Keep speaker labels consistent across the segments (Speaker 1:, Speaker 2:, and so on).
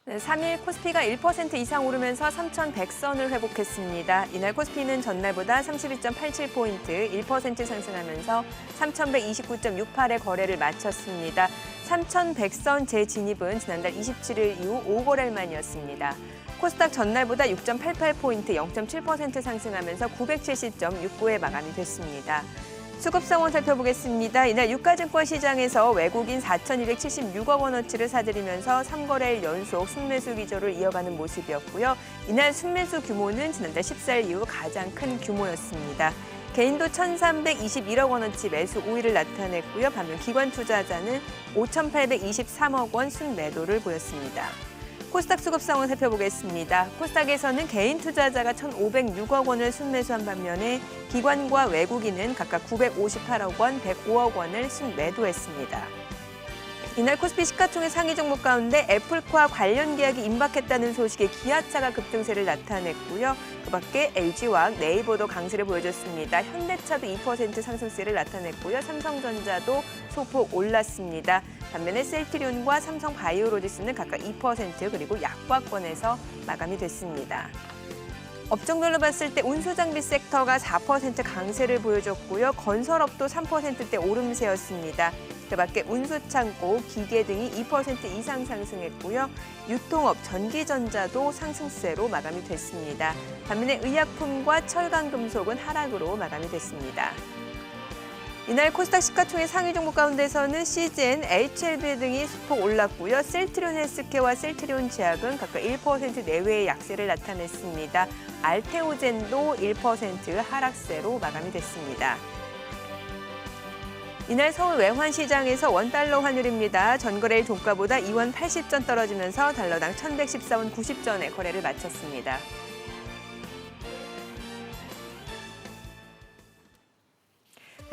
Speaker 1: 네, 3일 코스피가 1% 이상 오르면서 3,100선을 회복했습니다. 이날 코스피는 전날보다 32.87포인트 1% 상승하면서 3,129.68의 거래를 마쳤습니다. 3,100선 재진입은 지난달 27일 이후 5거래일 만이었습니다. 코스닥 전날보다 6.88포인트 0.7% 상승하면서 970.69에 마감이 됐습니다. 수급 상황 살펴보겠습니다. 이날 유가증권 시장에서 외국인 4,276억 원어치를 사들이면서 3거래일 연속 순매수 기조를 이어가는 모습이었고요. 이날 순매수 규모는 지난달 14일 이후 가장 큰 규모였습니다. 개인도 1,321억 원어치 매수 우위를 나타냈고요. 반면 기관 투자자는 5,823억 원 순매도를 보였습니다. 코스닥 수급 상황 살펴보겠습니다. 코스닥에서는 개인 투자자가 1,506억 원을 순매수한 반면에 기관과 외국인은 각각 958억 원, 105억 원을 순매도했습니다. 이날 코스피 시가총액 상위 종목 가운데 애플과 관련 계약이 임박했다는 소식에 기아차가 급등세를 나타냈고요. 그밖에 LG화학, 네이버도 강세를 보여줬습니다. 현대차도 2% 상승세를 나타냈고요. 삼성전자도 소폭 올랐습니다. 반면에 셀트리온과 삼성바이오로지스는 각각 2% 그리고 약과권에서 마감이 됐습니다. 업종별로 봤을 때 운수장비 섹터가 4% 강세를 보여줬고요. 건설업도 3%대 오름세였습니다. 그밖에 운수창고, 기계 등이 2% 이상 상승했고요. 유통업, 전기전자도 상승세로 마감이 됐습니다. 반면에 의약품과 철강금속은 하락으로 마감이 됐습니다. 이날 코스닥 시가총액 상위 종목 가운데서는 CGN, HLB 등이 소폭 올랐고요. 셀트리온 헬스케어와 셀트리온 제약은 각각 1% 내외의 약세를 나타냈습니다. 알테오젠도 1% 하락세로 마감이 됐습니다. 이날 서울 외환시장에서 원달러 환율입니다. 전거래일 종가보다 2원 80전 떨어지면서 달러당 1,114원 90전에 거래를 마쳤습니다.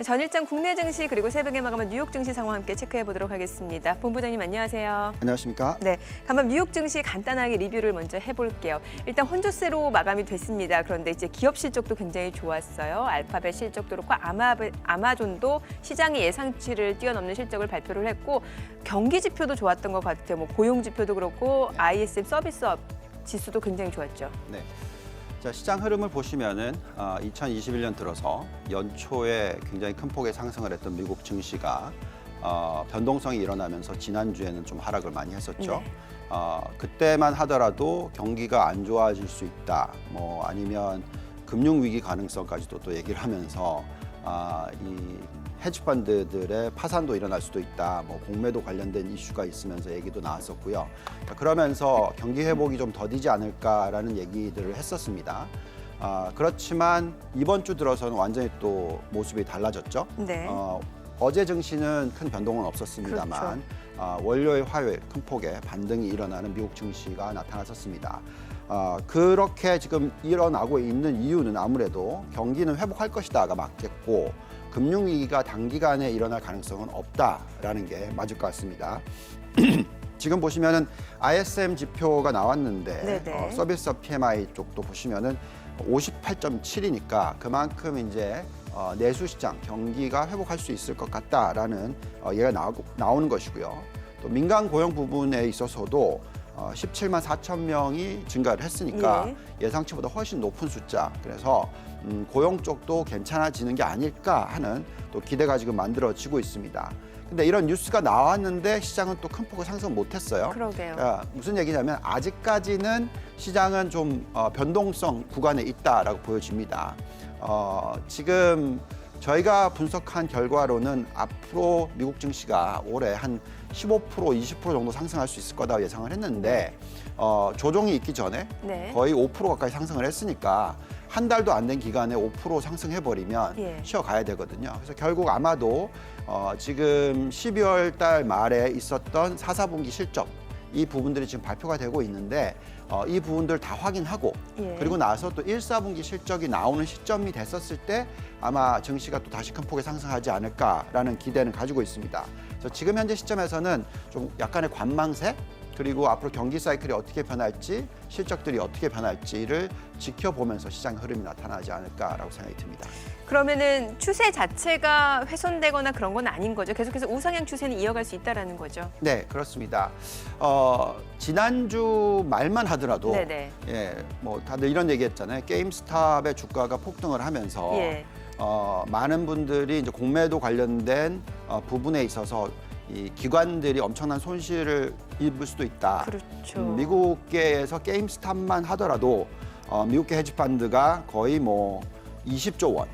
Speaker 1: 전일장 국내 증시 그리고 새벽에 마감한 뉴욕 증시 상황 함께 체크해 보도록 하겠습니다. 본부장님 안녕하세요.
Speaker 2: 안녕하십니까?
Speaker 1: 네, 간밤 뉴욕 증시 간단하게 리뷰를 먼저 해볼게요. 일단 혼조세로 마감이 됐습니다. 그런데 이제 기업 실적도 굉장히 좋았어요. 알파벳 실적도 그렇고 아마존도 시장의 예상치를 뛰어넘는 실적을 발표를 했고 경기 지표도 좋았던 것 같아요. 뭐 고용 지표도 그렇고 ISM 서비스업 지수도 굉장히 좋았죠.
Speaker 2: 네. 자, 시장 흐름을 보시면은 2021년 들어서 연초에 굉장히 큰 폭의 상승을 했던 미국 증시가 변동성이 일어나면서 지난주에는 좀 하락을 많이 했었죠.
Speaker 1: 네.
Speaker 2: 그때만 하더라도 경기가 안 좋아질 수 있다. 뭐 아니면 금융 위기 가능성까지도 또 얘기를 하면서 이 헤지 펀드들의 파산도 일어날 수도 있다. 뭐 공매도 관련된 이슈가 있으면서 얘기도 나왔었고요. 그러면서 경기 회복이 좀 더디지 않을까라는 얘기들을 했었습니다. 그렇지만 이번 주 들어서는 완전히 또 모습이 달라졌죠.
Speaker 1: 네.
Speaker 2: 어제 증시는 큰 변동은 없었습니다만
Speaker 1: 그렇죠.
Speaker 2: 월요일, 화요일 큰 폭의 반등이 일어나는 미국 증시가 나타났었습니다. 그렇게 지금 일어나고 있는 이유는 아무래도 경기는 회복할 것이다가 맞겠고 금융위기가 단기간에 일어날 가능성은 없다라는 게 맞을 것 같습니다. 지금 보시면은 ISM 지표가 나왔는데 서비스업 PMI 쪽도 보시면은 58.7이니까 그만큼 이제 내수 시장 경기가 회복할 수 있을 것 같다라는 얘가 나오는 것이고요. 또 민간 고용 부분에 있어서도 17만 4천 명이 증가를 했으니까 예상치보다 훨씬 높은 숫자. 그래서 고용 쪽도 괜찮아지는 게 아닐까 하는 또 기대가 지금 만들어지고 있습니다. 근데 이런 뉴스가 나왔는데 시장은 또 큰 폭을 상승 못했어요.
Speaker 1: 그러게요.
Speaker 2: 그러니까 무슨 얘기냐면 아직까지는 시장은 좀 변동성 구간에 있다라고 보여집니다. 지금 저희가 분석한 결과로는 앞으로 미국 증시가 올해 한 15%, 20% 정도 상승할 수 있을 거다 예상을 했는데 조정이 있기 전에 거의 5% 가까이 상승을 했으니까 한 달도 안 된 기간에 5% 상승해버리면 쉬어가야 되거든요. 그래서 결국 아마도 지금 12월 달 말에 있었던 4, 4분기 실적 이 부분들이 지금 발표가 되고 있는데 이 부분들 다 확인하고 그리고 나서 또 1, 4분기 실적이 나오는 시점이 됐었을 때 아마 증시가 또 다시 큰 폭의 상승하지 않을까라는 기대는 가지고 있습니다. 그래서 지금 현재 시점에서는 좀 약간의 관망세 그리고 앞으로 경기 사이클이 어떻게 변할지, 실적들이 어떻게 변할지를 지켜보면서 시장 흐름이 나타나지 않을까라고 생각이 듭니다.
Speaker 1: 그러면은 추세 자체가 훼손되거나 그런 건 아닌 거죠. 계속해서 우상향 추세는 이어갈 수 있다라는 거죠.
Speaker 2: 네, 그렇습니다. 지난주 말만 하더라도
Speaker 1: 네네.
Speaker 2: 예, 뭐 다들 이런 얘기했잖아요. 게임스탑의 주가가 폭등을 하면서
Speaker 1: 예.
Speaker 2: 많은 분들이 이제 공매도 관련된 부분에 있어서 이 기관들이 엄청난 손실을 입을 수도 있다.
Speaker 1: 그렇죠.
Speaker 2: 미국계에서 게임스탑만 하더라도 미국계 헤지펀드가 거의 뭐 20조 원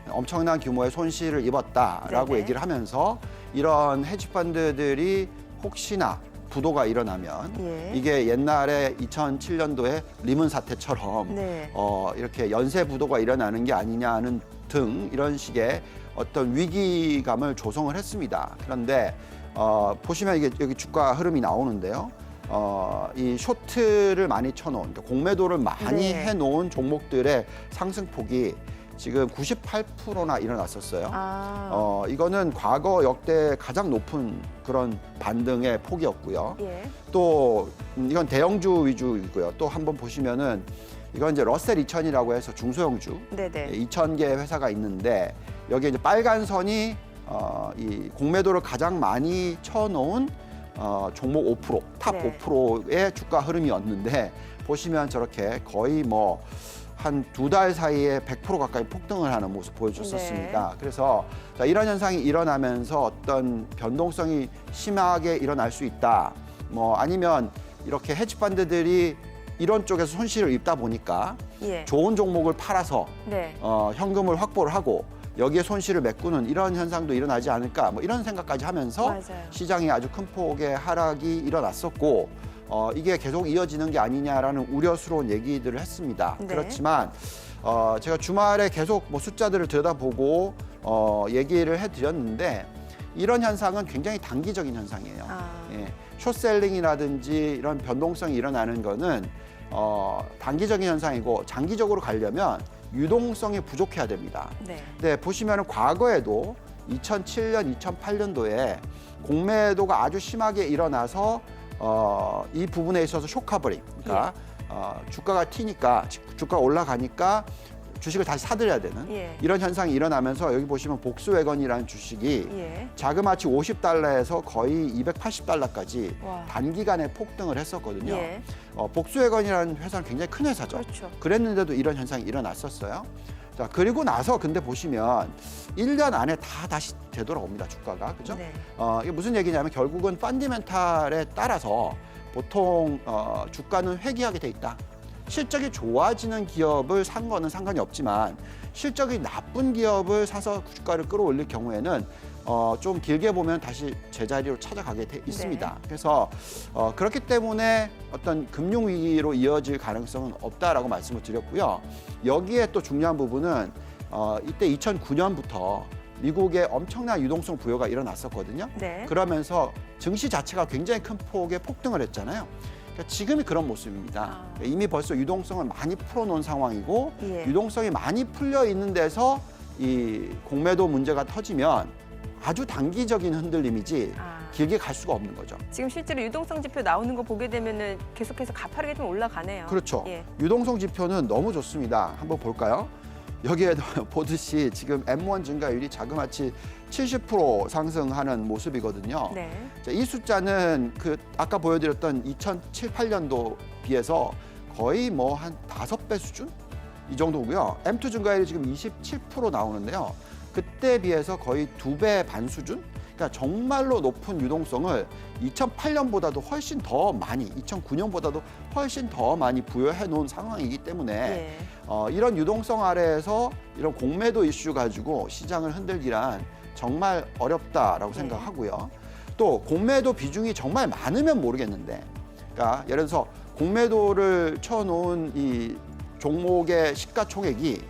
Speaker 2: 엄청난 규모의 손실을 입었다라고
Speaker 1: 네네.
Speaker 2: 얘기를 하면서 이런 헤지펀드들이 혹시나 부도가 일어나면
Speaker 1: 예.
Speaker 2: 이게 옛날에 2007년도에 리먼 사태처럼
Speaker 1: 네.
Speaker 2: 이렇게 연쇄 부도가 일어나는 게 아니냐는 등 이런 식의 어떤 위기감을 조성을 했습니다. 그런데 보시면 이게 여기 주가 흐름이 나오는데요. 이 쇼트를 많이 쳐놓은, 그러니까 공매도를 많이
Speaker 1: 네.
Speaker 2: 해놓은 종목들의 상승폭이 지금 98%나 일어났었어요. 이거는 과거 역대 가장 높은 그런 반등의 폭이었고요.
Speaker 1: 예.
Speaker 2: 또 이건 대형주 위주이고요. 또 한번 보시면은 이건 이제 러셀 2000이라고 해서 중소형주
Speaker 1: 네네.
Speaker 2: 2000개 회사가 있는데 여기에 이제 빨간 선이 이 공매도를 가장 많이 쳐놓은 종목 5%, 탑
Speaker 1: 네.
Speaker 2: 5%의 주가 흐름이었는데 보시면 저렇게 거의 뭐 한 2달 사이에 100% 가까이 폭등을 하는 모습 보여줬었습니다.
Speaker 1: 네.
Speaker 2: 그래서 자, 이런 현상이 일어나면서 어떤 변동성이 심하게 일어날 수 있다. 뭐 아니면 이렇게 헤지펀드들이 이런 쪽에서 손실을 입다 보니까
Speaker 1: 예.
Speaker 2: 좋은 종목을 팔아서
Speaker 1: 네.
Speaker 2: 현금을 확보를 하고 여기에 손실을 메꾸는 이런 현상도 일어나지 않을까 뭐 이런 생각까지 하면서
Speaker 1: 맞아요.
Speaker 2: 시장이 아주 큰 폭의 하락이 일어났었고 이게 계속 이어지는 게 아니냐라는 우려스러운 얘기들을 했습니다.
Speaker 1: 네.
Speaker 2: 그렇지만 제가 주말에 계속 뭐 숫자들을 들여다보고 얘기를 해드렸는데 이런 현상은 굉장히 단기적인 현상이에요. 예, 숏셀링이라든지 이런 변동성이 일어나는 거는 단기적인 현상이고 장기적으로 가려면 유동성이 부족해야 됩니다.
Speaker 1: 네.
Speaker 2: 네, 보시면은 과거에도 2007년, 2008년도에 공매도가 아주 심하게 일어나서 이 부분에 있어서 쇼커버링, 그러니까 주가가 튀니까 주가가 올라가니까 주식을 다시 사들여야 되는
Speaker 1: 예.
Speaker 2: 이런 현상이 일어나면서 여기 보시면 복스웨건이라는 주식이
Speaker 1: 예.
Speaker 2: 자그마치 50달러에서 거의 280달러까지
Speaker 1: 와.
Speaker 2: 단기간에 폭등을 했었거든요.
Speaker 1: 예.
Speaker 2: 복스웨건이라는 회사는 굉장히 큰 회사죠.
Speaker 1: 그렇죠.
Speaker 2: 그랬는데도 이런 현상이 일어났었어요. 자, 그리고 나서 근데 보시면 1년 안에 다 다시 되돌아옵니다, 주가가. 그죠?
Speaker 1: 네.
Speaker 2: 이게 무슨 얘기냐면 결국은 펀디멘탈에 따라서 보통 주가는 회귀하게 돼 있다. 실적이 좋아지는 기업을 산 거는 상관이 없지만 실적이 나쁜 기업을 사서 주가를 끌어올릴 경우에는 좀 길게 보면 다시 제자리로 찾아가게 돼 있습니다.
Speaker 1: 네.
Speaker 2: 그래서 그렇기 때문에 어떤 금융 위기로 이어질 가능성은 없다라고 말씀을 드렸고요. 여기에 또 중요한 부분은 이때 2009년부터 미국에 엄청난 유동성 부여가 일어났었거든요.
Speaker 1: 네.
Speaker 2: 그러면서 증시 자체가 굉장히 큰 폭의 폭등을 했잖아요. 그러니까 지금이 그런 모습입니다. 이미 벌써 유동성을 많이 풀어놓은 상황이고
Speaker 1: 예.
Speaker 2: 유동성이 많이 풀려 있는 데서 이 공매도 문제가 터지면 아주 단기적인 흔들림이지 길게 갈 수가 없는 거죠.
Speaker 1: 지금 실제로 유동성 지표 나오는 거 보게 되면은 계속해서 가파르게 좀 올라가네요.
Speaker 2: 그렇죠.
Speaker 1: 예.
Speaker 2: 유동성 지표는 너무 좋습니다. 한번 볼까요? 여기에도 보듯이 지금 M1 증가율이 자그마치 70% 상승하는 모습이거든요.
Speaker 1: 네.
Speaker 2: 자, 이 숫자는 그 아까 보여드렸던 2007, 8년도 비해서 거의 뭐 한 5배 수준? 이 정도고요. M2 증가율이 지금 27% 나오는데요. 그때 비해서 거의 2배 반 수준? 그러니까 정말로 높은 유동성을 2008년보다도 훨씬 더 많이, 2009년보다도 훨씬 더 많이 부여해 놓은 상황이기 때문에
Speaker 1: 예.
Speaker 2: 이런 유동성 아래에서 이런 공매도 이슈 가지고 시장을 흔들기란 정말 어렵다라고 생각하고요. 또 공매도 비중이 정말 많으면 모르겠는데, 그러니까 예를 들어서 공매도를 쳐놓은 이 종목의 시가총액이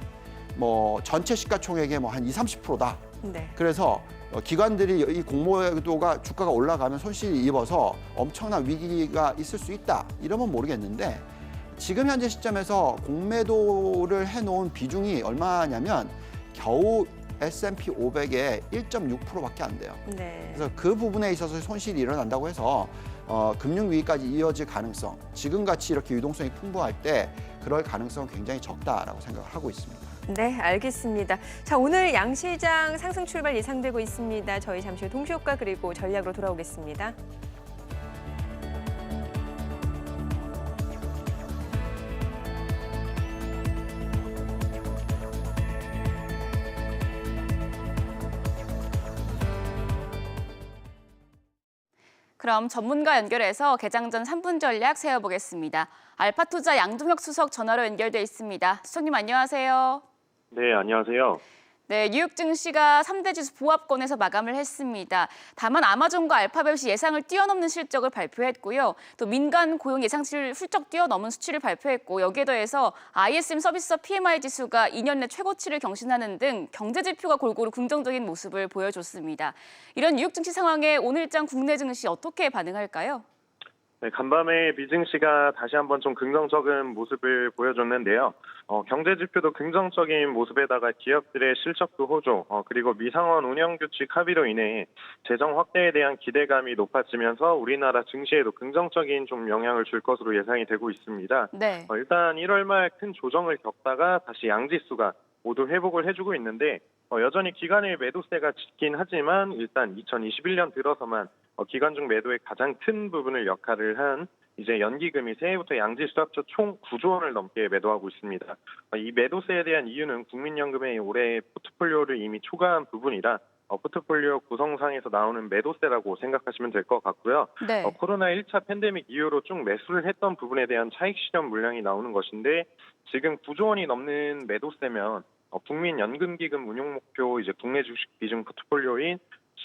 Speaker 2: 뭐 전체 시가총액의 뭐 한 20-30%다.
Speaker 1: 네.
Speaker 2: 그래서 기관들이 이 공매도가 주가가 올라가면 손실이 입어서 엄청난 위기가 있을 수 있다. 이러면 모르겠는데 지금 현재 시점에서 공매도를 해놓은 비중이 얼마냐면 겨우 S&P 500의 1.6%밖에 안 돼요.
Speaker 1: 네.
Speaker 2: 그래서 그 부분에 있어서 손실이 일어난다고 해서 금융위기까지 이어질 가능성, 지금같이 이렇게 유동성이 풍부할 때 그럴 가능성은 굉장히 적다라고 생각을 하고 있습니다.
Speaker 1: 네, 알겠습니다. 자, 오늘 양시장 상승 출발 예상되고 있습니다. 저희 잠시 후 동시효과 그리고 전략으로 돌아오겠습니다.
Speaker 3: 그럼 전문가 연결해서 개장 전 3분 전략 세워보겠습니다. 알파투자 양동혁 수석 전화로 연결돼 있습니다. 수석님 안녕하세요.
Speaker 4: 네, 안녕하세요.
Speaker 3: 네, 뉴욕 증시가 3대 지수 보합권에서 마감을 했습니다. 다만 아마존과 알파벳이 예상을 뛰어넘는 실적을 발표했고요. 또 민간 고용 예상치를 훌쩍 뛰어넘은 수치를 발표했고 여기에 더해서 ISM 서비스업 PMI 지수가 2년 내 최고치를 경신하는 등 경제 지표가 골고루 긍정적인 모습을 보여줬습니다. 이런 뉴욕 증시 상황에 오늘장 국내 증시 어떻게 반응할까요?
Speaker 4: 네, 간밤에 미증시가 다시 한번 좀 긍정적인 모습을 보여줬는데요. 경제 지표도 긍정적인 모습에다가 기업들의 실적도 호조, 그리고 미상원 운영규칙 합의로 인해 재정 확대에 대한 기대감이 높아지면서 우리나라 증시에도 긍정적인 좀 영향을 줄 것으로 예상이 되고 있습니다.
Speaker 3: 네.
Speaker 4: 일단 1월 말 큰 조정을 겪다가 다시 양지수가 모두 회복을 해주고 있는데 여전히 기관의 매도세가 짙긴 하지만 일단 2021년 들어서만 기관 중 매도의 가장 큰 부분을 역할을 한 이제 연기금이 새해부터 양지수 합쳐 총 9조 원을 넘게 매도하고 있습니다. 이 매도세에 대한 이유는 국민연금의 올해 포트폴리오를 이미 초과한 부분이라 포트폴리오 구성상에서 나오는 매도세라고 생각하시면 될 것 같고요.
Speaker 3: 네.
Speaker 4: 코로나 1차 팬데믹 이후로 쭉 매수를 했던 부분에 대한 차익 실현 물량이 나오는 것인데 지금 9조 원이 넘는 매도세면 국민연금기금 운용 목표 이제 국내 주식 비중 포트폴리오인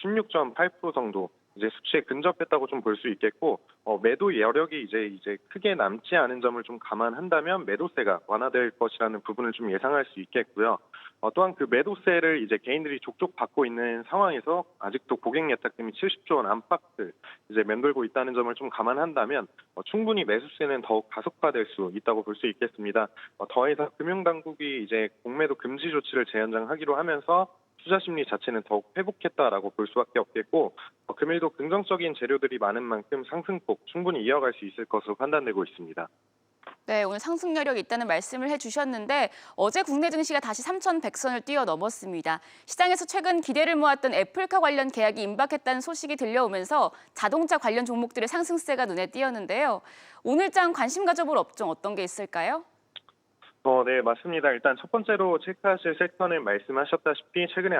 Speaker 4: 16.8% 정도 이제 수치에 근접했다고 좀 볼 수 있겠고 매도 여력이 이제 크게 남지 않은 점을 좀 감안한다면 매도세가 완화될 것이라는 부분을 좀 예상할 수 있겠고요. 또한 그 매도세를 이제 개인들이 족족 받고 있는 상황에서 아직도 고객 예탁금이 70조 원 안팎을 이제 맴돌고 있다는 점을 좀 감안한다면 충분히 매수세는 더욱 가속화될 수 있다고 볼 수 있겠습니다. 더해서 금융당국이 이제 공매도 금지 조치를 재연장하기로 하면서 투자 심리 자체는 더욱 회복했다라고 볼 수밖에 없겠고 금일도 긍정적인 재료들이 많은 만큼 상승폭 충분히 이어갈 수 있을 것으로 판단되고 있습니다.
Speaker 3: 네, 오늘 상승 여력이 있다는 말씀을 해주셨는데 어제 국내 증시가 다시 3,100선을 뛰어넘었습니다. 시장에서 최근 기대를 모았던 애플카 관련 계약이 임박했다는 소식이 들려오면서 자동차 관련 종목들의 상승세가 눈에 띄었는데요. 오늘장 관심 가져볼 업종 어떤 게 있을까요?
Speaker 4: 네, 맞습니다. 일단 첫 번째로 체크하실 섹터는 말씀하셨다시피 최근에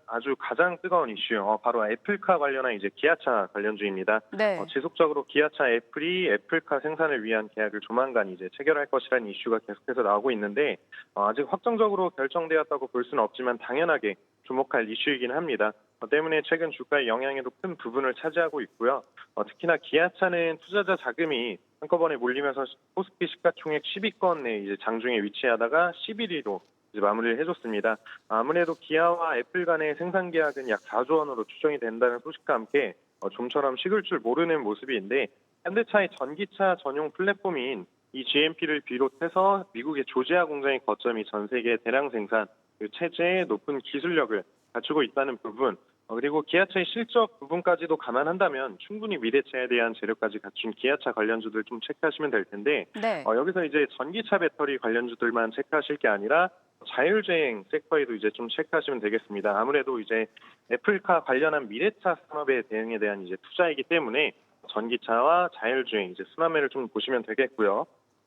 Speaker 4: 아주 가장 뜨거운 이슈, 바로 애플카 관련한 이제 기아차 관련주입니다.
Speaker 3: 네.
Speaker 4: 지속적으로 기아차 애플이 애플카 생산을 위한 계약을 조만간 이제 체결할 것이라는 이슈가 계속해서 나오고 있는데 아직 확정적으로 결정되었다고 볼 수는 없지만 당연하게 주목할 이슈이긴 합니다. 때문에 최근 주가의 영향에도 큰 부분을 차지하고 있고요. 특히나 기아차는 투자자 자금이 한꺼번에 몰리면서 코스피 시가총액 10위권 내 이제 장중에 위치하다가 11위로 이제 마무리를 해줬습니다. 아무래도 기아와 애플 간의 생산 계약은 약 4조 원으로 추정이 된다는 소식과 함께 좀처럼 식을 줄 모르는 모습인데 현대차의 전기차 전용 플랫폼인 이 GMP를 비롯해서 미국의 조지아 공장의 거점이 전 세계 대량 생산, 체제의 높은 기술력을 갖추고 있다는 부분, 그리고 기아차의 실적 부분까지도 감안한다면 충분히 미래차에 대한 재료까지 갖춘 기아차 관련주들 좀 체크하시면 될 텐데
Speaker 3: 네.
Speaker 4: 여기서 이제 전기차 배터리 관련주들만 체크하실 게 아니라 자율주행 섹터에도 이제 좀 체크하시면 되겠습니다. 아무래도 이제 애플카 관련한 미래차 산업의 대응에 대한 이제 투자이기 때문에 전기차와 자율주행 이제 순환매를 좀 보시면 되겠고요.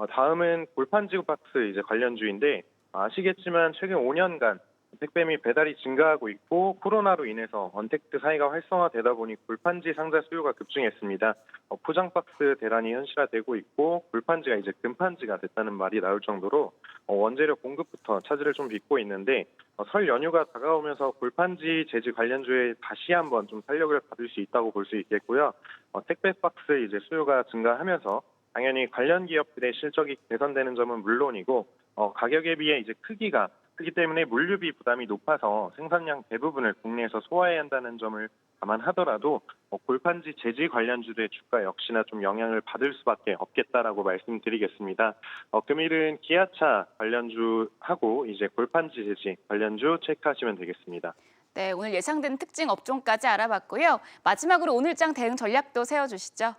Speaker 4: 다음은 골판지구 박스 이제 관련주인데 아시겠지만 최근 5년간 택배 및 배달이 증가하고 있고 코로나로 인해서 언택트 사이가 활성화되다 보니 골판지 상자 수요가 급증했습니다. 포장 박스 대란이 현실화되고 있고 골판지가 이제 금판지가 됐다는 말이 나올 정도로 원재료 공급부터 차질을 좀 빚고 있는데 설 연휴가 다가오면서 골판지 재지 관련주에 다시 한번 좀 탄력을 받을 수 있다고 볼 수 있겠고요. 택배 박스 이제 수요가 증가하면서 당연히 관련 기업들의 실적이 개선되는 점은 물론이고 가격에 비해 이제 크기 때문에 물류비 부담이 높아서 생산량 대부분을 국내에서 소화해야 한다는 점을 감안하더라도 골판지 재지 관련주들의 주가 역시나 좀 영향을 받을 수밖에 없겠다라고 말씀드리겠습니다. 금일은 기아차 관련주하고 이제 골판지 재지 관련주 체크하시면 되겠습니다.
Speaker 3: 네, 오늘 예상되는 특징 업종까지 알아봤고요. 마지막으로 오늘장 대응 전략도 세워주시죠.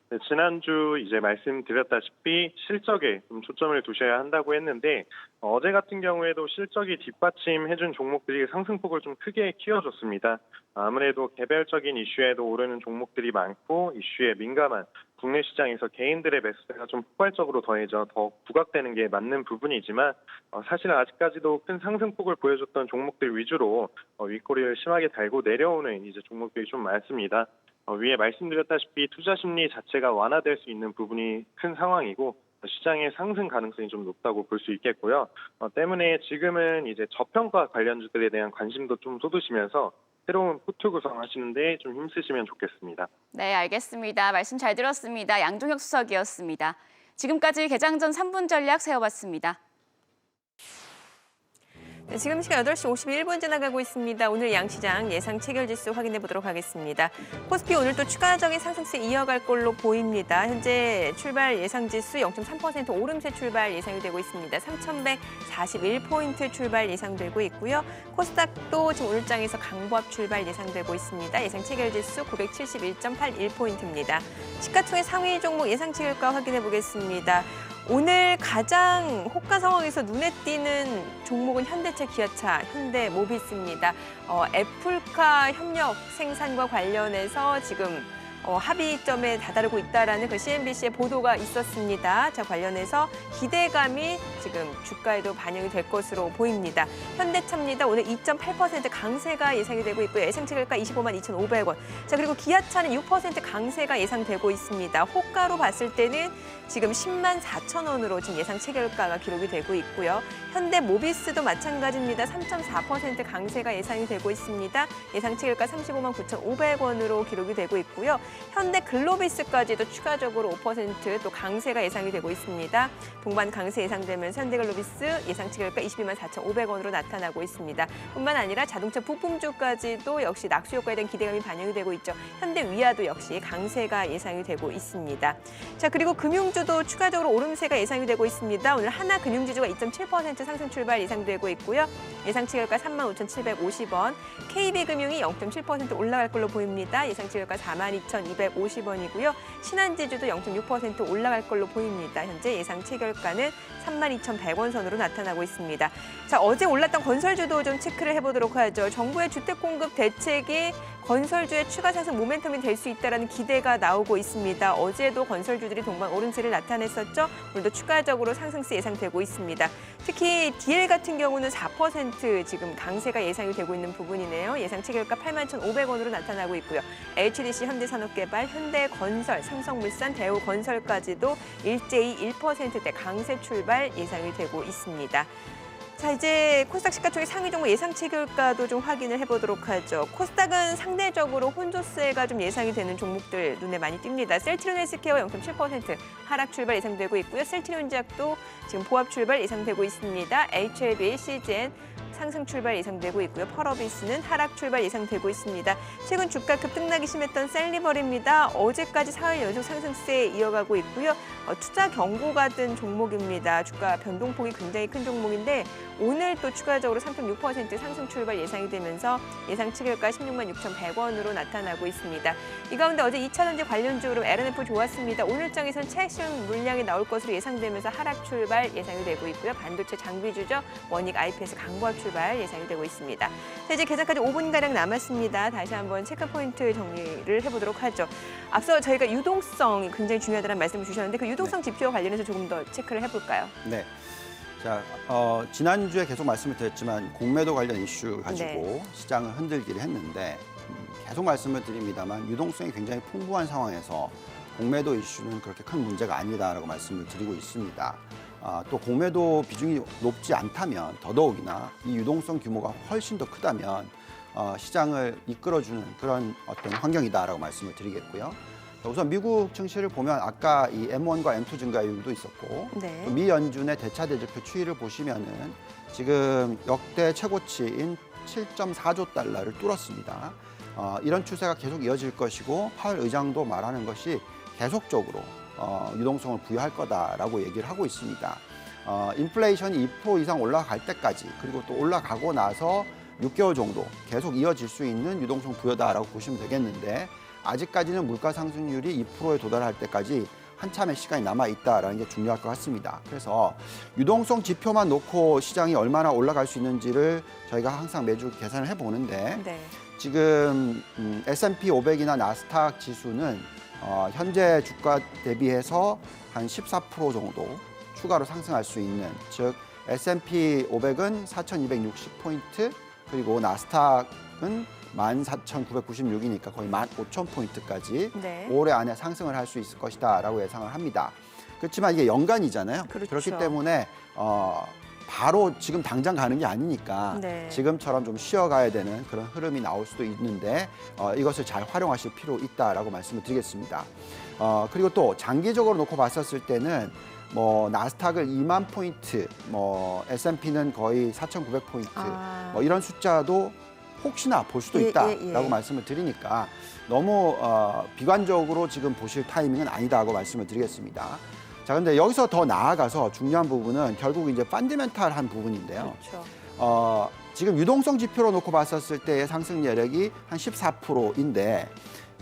Speaker 4: 네, 지난주 이제 말씀드렸다시피 실적에 좀 초점을 두셔야 한다고 했는데 어제 같은 경우에도 실적이 뒷받침해준 종목들이 상승폭을 좀 크게 키워줬습니다. 아무래도 개별적인 이슈에도 오르는 종목들이 많고 이슈에 민감한 국내 시장에서 개인들의 매수세가 좀 폭발적으로 더해져 더 부각되는 게 맞는 부분이지만 사실은 아직까지도 큰 상승폭을 보여줬던 종목들 위주로 윗꼬리를 심하게 달고 내려오는 이제 종목들이 좀 많습니다. 위에 말씀드렸다시피 투자 심리 자체가 완화될 수 있는 부분이 큰 상황이고 시장의 상승 가능성이 좀 높다고 볼 수 있겠고요. 때문에 지금은 이제 저평가 관련주들에 대한 관심도 좀 쏟으시면서 새로운 포트 구성하시는데 좀 힘쓰시면 좋겠습니다.
Speaker 3: 네, 알겠습니다. 말씀 잘 들었습니다. 양종혁 수석이었습니다. 지금까지 개장 전 3분 전략 세워봤습니다.
Speaker 1: 네, 지금 시간 8시 51분 지나가고 있습니다. 오늘 양시장 예상 체결지수 확인해 보도록 하겠습니다. 코스피 오늘 또 추가적인 상승세 이어갈 걸로 보입니다. 현재 출발 예상지수 0.3% 오름세 출발 예상이 되고 있습니다. 3,141포인트 출발 예상되고 있고요. 코스닥도 지금 오늘장에서 강보합 출발 예상되고 있습니다. 예상 체결지수 971.81포인트입니다. 시가총액 상위 종목 예상 체결가 확인해 보겠습니다. 오늘 가장 호가 상황에서 눈에 띄는 종목은 현대차, 기아차, 현대모비스입니다. 애플카 협력 생산과 관련해서 지금 합의점에 다다르고 있다라는 그 CNBC의 보도가 있었습니다. 자, 관련해서 기대감이 지금 주가에도 반영이 될 것으로 보입니다. 현대차입니다. 오늘 2.8% 강세가 예상이 되고 있고요. 예상 체결가 25만 2,500원. 자, 그리고 기아차는 6% 강세가 예상되고 있습니다. 호가로 봤을 때는 지금 10만 4천 원으로 지금 예상 체결가가 기록이 되고 있고요. 현대모비스도 마찬가지입니다. 3.4% 강세가 예상이 되고 있습니다. 예상 체결가 35만 9,500원으로 기록이 되고 있고요. 현대글로비스까지도 추가적으로 5% 또 강세가 예상이 되고 있습니다. 동반 강세 예상되면서 현대글로비스 예상 체결가 22만 4,500원으로 나타나고 있습니다. 뿐만 아니라 자동차 부품주까지도 역시 낙수 효과에 대한 기대감이 반영이 되고 있죠. 현대위아도 역시 강세가 예상이 되고 있습니다. 자, 그리고 금융주도 추가적으로 오름세가 예상이 되고 있습니다. 오늘 하나금융지주가 2.7% 상승 출발 예상되고 있고요. 예상 체결가 35,750원, KB금융이 0.7% 올라갈 걸로 보입니다. 예상 체결가 42,250원이고요. 신한지주도 0.6% 올라갈 걸로 보입니다. 현재 예상 체결가는 32,100원 선으로 나타나고 있습니다. 자, 어제 올랐던 건설주도 좀 체크를 해보도록 하죠. 정부의 주택 공급 대책이 건설주의 추가 상승 모멘텀이 될 수 있다는 기대가 나오고 있습니다. 어제도 건설주들이 동반 오름세를 나타냈었죠. 오늘도 추가적으로 상승세 예상되고 있습니다. 특히 DL 같은 경우는 4% 지금 강세가 예상이 되고 있는 부분이네요. 예상 체결가 81,500원으로 나타나고 있고요. HDC, 현대산업개발, 현대건설, 삼성물산, 대우건설까지도 일제히 1%대 강세 출발 예상이 되고 있습니다. 자, 이제 코스닥 시가총액 상위 종목 예상 체결가도 좀 확인을 해보도록 하죠. 코스닥은 상대적으로 혼조세가 좀 예상이 되는 종목들 눈에 많이 띕니다. 셀트리온 헬스케어 0.7% 하락 출발 예상되고 있고요. 셀트리온 제약도 지금 보합 출발 예상되고 있습니다. HLB, CGN 상승 출발 예상되고 있고요. 펄어비스는 하락 출발 예상되고 있습니다. 최근 주가 급등락이 심했던 셀리버리입니다. 어제까지 4일 연속 상승세 이어가고 있고요. 투자 경고가 뜬 종목입니다. 주가 변동폭이 굉장히 큰 종목인데 오늘 또 추가적으로 3.6% 상승 출발 예상이 되면서 예상 체결가 16만 6,100원으로 나타나고 있습니다. 이 가운데 어제 2차전지 관련주로 LNF 좋았습니다. 오늘장에서는 최신 물량이 나올 것으로 예상되면서 하락 출발 예상이 되고 있고요. 반도체 장비주죠. 원익, IPS 강보합 출발 예상이 되고 있습니다. 자, 이제 개장까지 5분가량 남았습니다. 다시 한번 체크포인트 정리를 해보도록 하죠. 앞서 저희가 유동성이 굉장히 중요하다는 말씀을 주셨는데 그 유동성 지표와 관련해서 조금 더 체크를 해볼까요?
Speaker 2: 네. 자, 지난주에 계속 말씀을 드렸지만 공매도 관련 이슈 가지고 시장을 흔들기를 했는데 계속 말씀을 드립니다만 유동성이 굉장히 풍부한 상황에서 공매도 이슈는 그렇게 큰 문제가 아니다라고 말씀을 드리고 있습니다. 또 공매도 비중이 높지 않다면 더더욱이나 이 유동성 규모가 훨씬 더 크다면 시장을 이끌어주는 그런 어떤 환경이다라고 말씀을 드리겠고요. 우선 미국 증시를 보면 아까 이 M1과 M2 증가율도 있었고 또 미 연준의 대차대조표 추이를 보시면은 지금 역대 최고치인 7.4조 달러를 뚫었습니다. 이런 추세가 계속 이어질 것이고 파월 의장도 말하는 것이 계속적으로 유동성을 부여할 거다라고 얘기를 하고 있습니다. 인플레이션이 2% 이상 올라갈 때까지 그리고 또 올라가고 나서 6개월 정도 계속 이어질 수 있는 유동성 부여다라고 보시면 되겠는데 아직까지는 물가 상승률이 2%에 도달할 때까지 한참의 시간이 남아 있다라는 게 중요할 것 같습니다. 그래서 유동성 지표만 놓고 시장이 얼마나 올라갈 수 있는지를 저희가 항상 매주 계산을 해보는데
Speaker 1: 네.
Speaker 2: 지금 S&P 500이나 나스닥 지수는 현재 주가 대비해서 한 14% 정도 추가로 상승할 수 있는, 즉 S&P 500은 4,260포인트, 그리고 나스닥은 14,996이니까 거의 15,000포인트까지
Speaker 1: 네.
Speaker 2: 올해 안에 상승을 할 수 있을 것이다라고 예상을 합니다. 그렇지만 이게 연간이잖아요.
Speaker 1: 그렇죠.
Speaker 2: 그렇기 때문에 바로 지금 당장 가는 게 아니니까
Speaker 1: 네.
Speaker 2: 지금처럼 좀 쉬어가야 되는 그런 흐름이 나올 수도 있는데 이것을 잘 활용하실 필요 있다라고 말씀을 드리겠습니다. 그리고 또 장기적으로 놓고 봤었을 때는 뭐 나스닥을 2만 포인트, 뭐 S&P는 거의 4,900포인트, 뭐 이런 숫자도 혹시나 볼 수도 있다라고 말씀을 드리니까 너무 비관적으로 지금 보실 타이밍은 아니다고 말씀을 드리겠습니다. 자, 근데 여기서 더 나아가서 중요한 부분은 결국 이제 펀더멘탈한 부분인데요.
Speaker 1: 그렇죠.
Speaker 2: 지금 유동성 지표로 놓고 봤었을 때의 상승 여력이 한 14%인데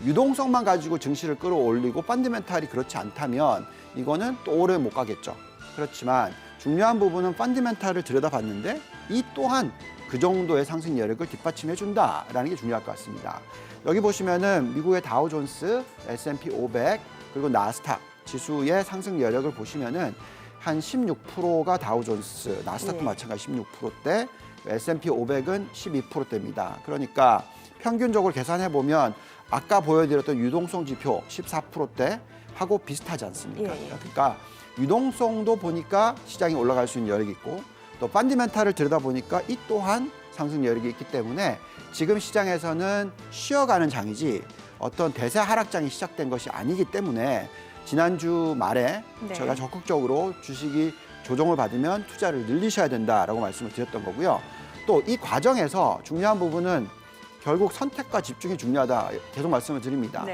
Speaker 2: 유동성만 가지고 증시를 끌어올리고 펀더멘탈이 그렇지 않다면 이거는 또 오래 못 가겠죠. 그렇지만 중요한 부분은 펀더멘탈을 들여다봤는데 이 또한 그 정도의 상승 여력을 뒷받침해 준다라는 게 중요할 것 같습니다. 여기 보시면은 미국의 다우존스, S&P 500 그리고 나스닥 지수의 상승 여력을 보시면은 한 16%가 다우존스, 나스닥도 마찬가지 16%대, S&P 500은 12%대입니다. 그러니까 평균적으로 계산해 보면 아까 보여드렸던 유동성 지표 14%대 하고 비슷하지 않습니까? 그러니까 유동성도 보니까 시장이 올라갈 수 있는 여력이 있고 또 펀더멘탈을 들여다보니까 이 또한 상승 여력이 있기 때문에 지금 시장에서는 쉬어가는 장이지 어떤 대세 하락장이 시작된 것이 아니기 때문에 지난주 말에 제가 적극적으로 주식이 조정을 받으면 투자를 늘리셔야 된다라고 말씀을 드렸던 거고요. 또 이 과정에서 중요한 부분은 결국 선택과 집중이 중요하다 계속 말씀을 드립니다.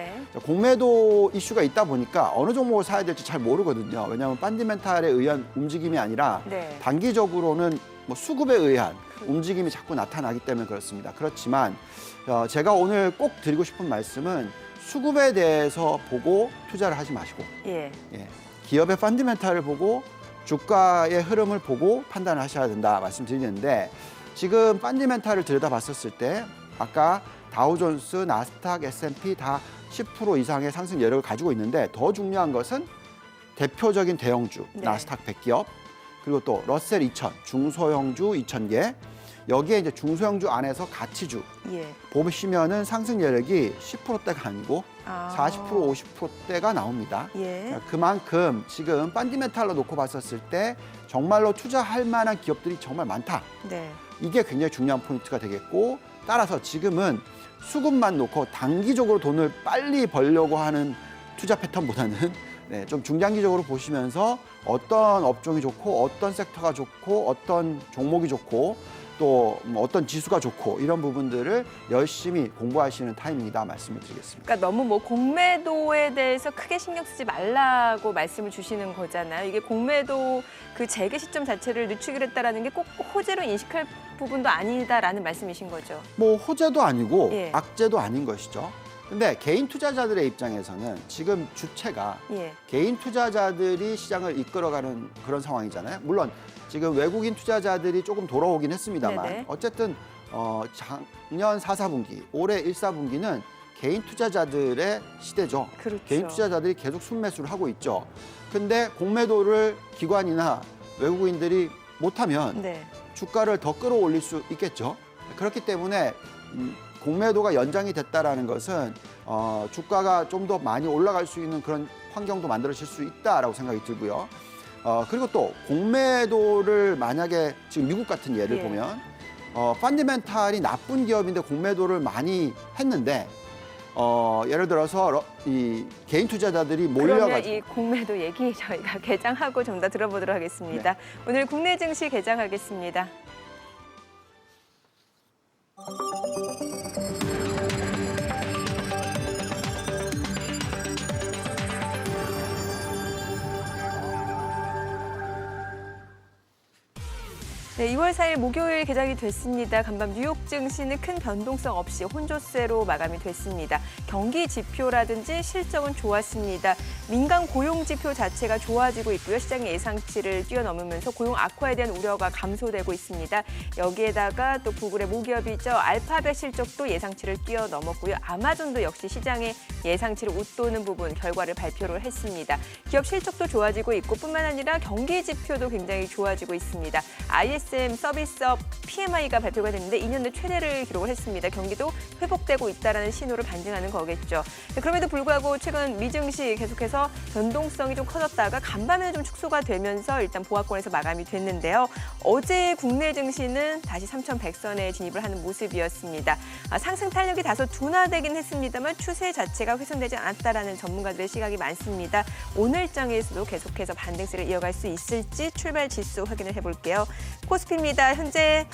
Speaker 2: 공매도 이슈가 있다 보니까 어느 종목을 사야 될지 잘 모르거든요. 왜냐하면 펀더멘탈에 의한 움직임이 아니라 단기적으로는 뭐 수급에 의한 움직임이 자꾸 나타나기 때문에 그렇습니다. 그렇지만 제가 오늘 꼭 드리고 싶은 말씀은 수급에 대해서 보고 투자를 하지 마시고 기업의 펀더멘탈을 보고 주가의 흐름을 보고 판단을 하셔야 된다 말씀드리는데 지금 펀더멘탈을 들여다봤었을 때 아까 다우존스, 나스닥, S&P 다 10% 이상의 상승 여력을 가지고 있는데 더 중요한 것은 대표적인 대형주, 나스닥 100기업, 그리고 또 러셀 2000, 중소형주 2000개, 여기에 이제 중소형주 안에서 가치주 보시면은 상승 여력이 10%대가 아니고 40%, 50%대가 나옵니다. 그만큼 지금 펀더멘탈로 놓고 봤었을 때 정말로 투자할 만한 기업들이 정말 많다. 이게 굉장히 중요한 포인트가 되겠고 따라서 지금은 수급만 놓고 단기적으로 돈을 빨리 벌려고 하는 투자 패턴보다는 좀 중장기적으로 보시면서 어떤 업종이 좋고 어떤 섹터가 좋고 어떤 종목이 좋고 또 어떤 지수가 좋고 이런 부분들을 열심히 공부하시는 타이밍이다 말씀을 드리겠습니다.
Speaker 1: 그러니까 너무 뭐 공매도에 대해서 크게 신경 쓰지 말라고 말씀을 주시는 거잖아요. 이게 공매도 그 재개 시점 자체를 늦추기로 했다라는 게 꼭 호재로 인식할 부분도 아니다라는 말씀이신 거죠.
Speaker 2: 뭐 호재도 아니고 악재도 아닌 것이죠. 근데 개인 투자자들의 입장에서는 지금 주체가 개인 투자자들이 시장을 이끌어가는 그런 상황이잖아요. 물론 지금 외국인 투자자들이 조금 돌아오긴 했습니다만 어쨌든 작년 4, 4분기, 올해 1, 4분기는 개인 투자자들의 시대죠. 개인 투자자들이 계속 순매수를 하고 있죠. 근데 공매도를 기관이나 외국인들이 못하면 주가를 더 끌어올릴 수 있겠죠. 그렇기 때문에 공매도가 연장이 됐다라는 것은 주가가 좀 더 많이 올라갈 수 있는 그런 환경도 만들어질 수 있다라고 생각이 들고요. 그리고 또 공매도를 만약에 지금 미국 같은 예를 보면 펀더멘탈이 나쁜 기업인데 공매도를 많이 했는데 예를 들어서 이 개인 투자자들이 몰려가지고
Speaker 1: 그러면 이 공매도 얘기 저희가 개장하고 좀 더 들어보도록 하겠습니다. 오늘 국내 증시 개장하겠습니다. 네, 2월 4일 목요일 개장이 됐습니다. 간밤 뉴욕 증시는 큰 변동성 없이 혼조세로 마감이 됐습니다. 경기 지표라든지 실적은 좋았습니다. 민간 고용 지표 자체가 좋아지고 있고요. 시장의 예상치를 뛰어넘으면서 고용 악화에 대한 우려가 감소되고 있습니다. 여기에다가 또 구글의 모기업이죠. 알파벳 실적도 예상치를 뛰어넘었고요. 아마존도 역시 시장의 예상치를 웃도는 부분 결과를 발표를 했습니다. 기업 실적도 좋아지고 있고 뿐만 아니라 경기 지표도 굉장히 좋아지고 있습니다. ISM 서비스업 PMI가 발표가 됐는데 2년 내 최대를 기록을 했습니다. 경기도 회복되고 있다는 신호를 반증하는 거겠죠. 그럼에도 불구하고 최근 미증시 계속해서 변동성이 좀 커졌다가 간밤에는 좀 축소가 되면서 일단 보합권에서 마감이 됐는데요. 어제 국내 증시는 다시 3,100선에 진입을 하는 모습이었습니다. 상승 탄력이 다소 둔화되긴 했습니다만 추세 자체가 훼손되지 않았다라는 전문가들의 시각이 많습니다. 오늘장에서도 계속해서 반등세를 이어갈 수 있을지 출발 지수 확인을 해볼게요. 코스피입니다. 현재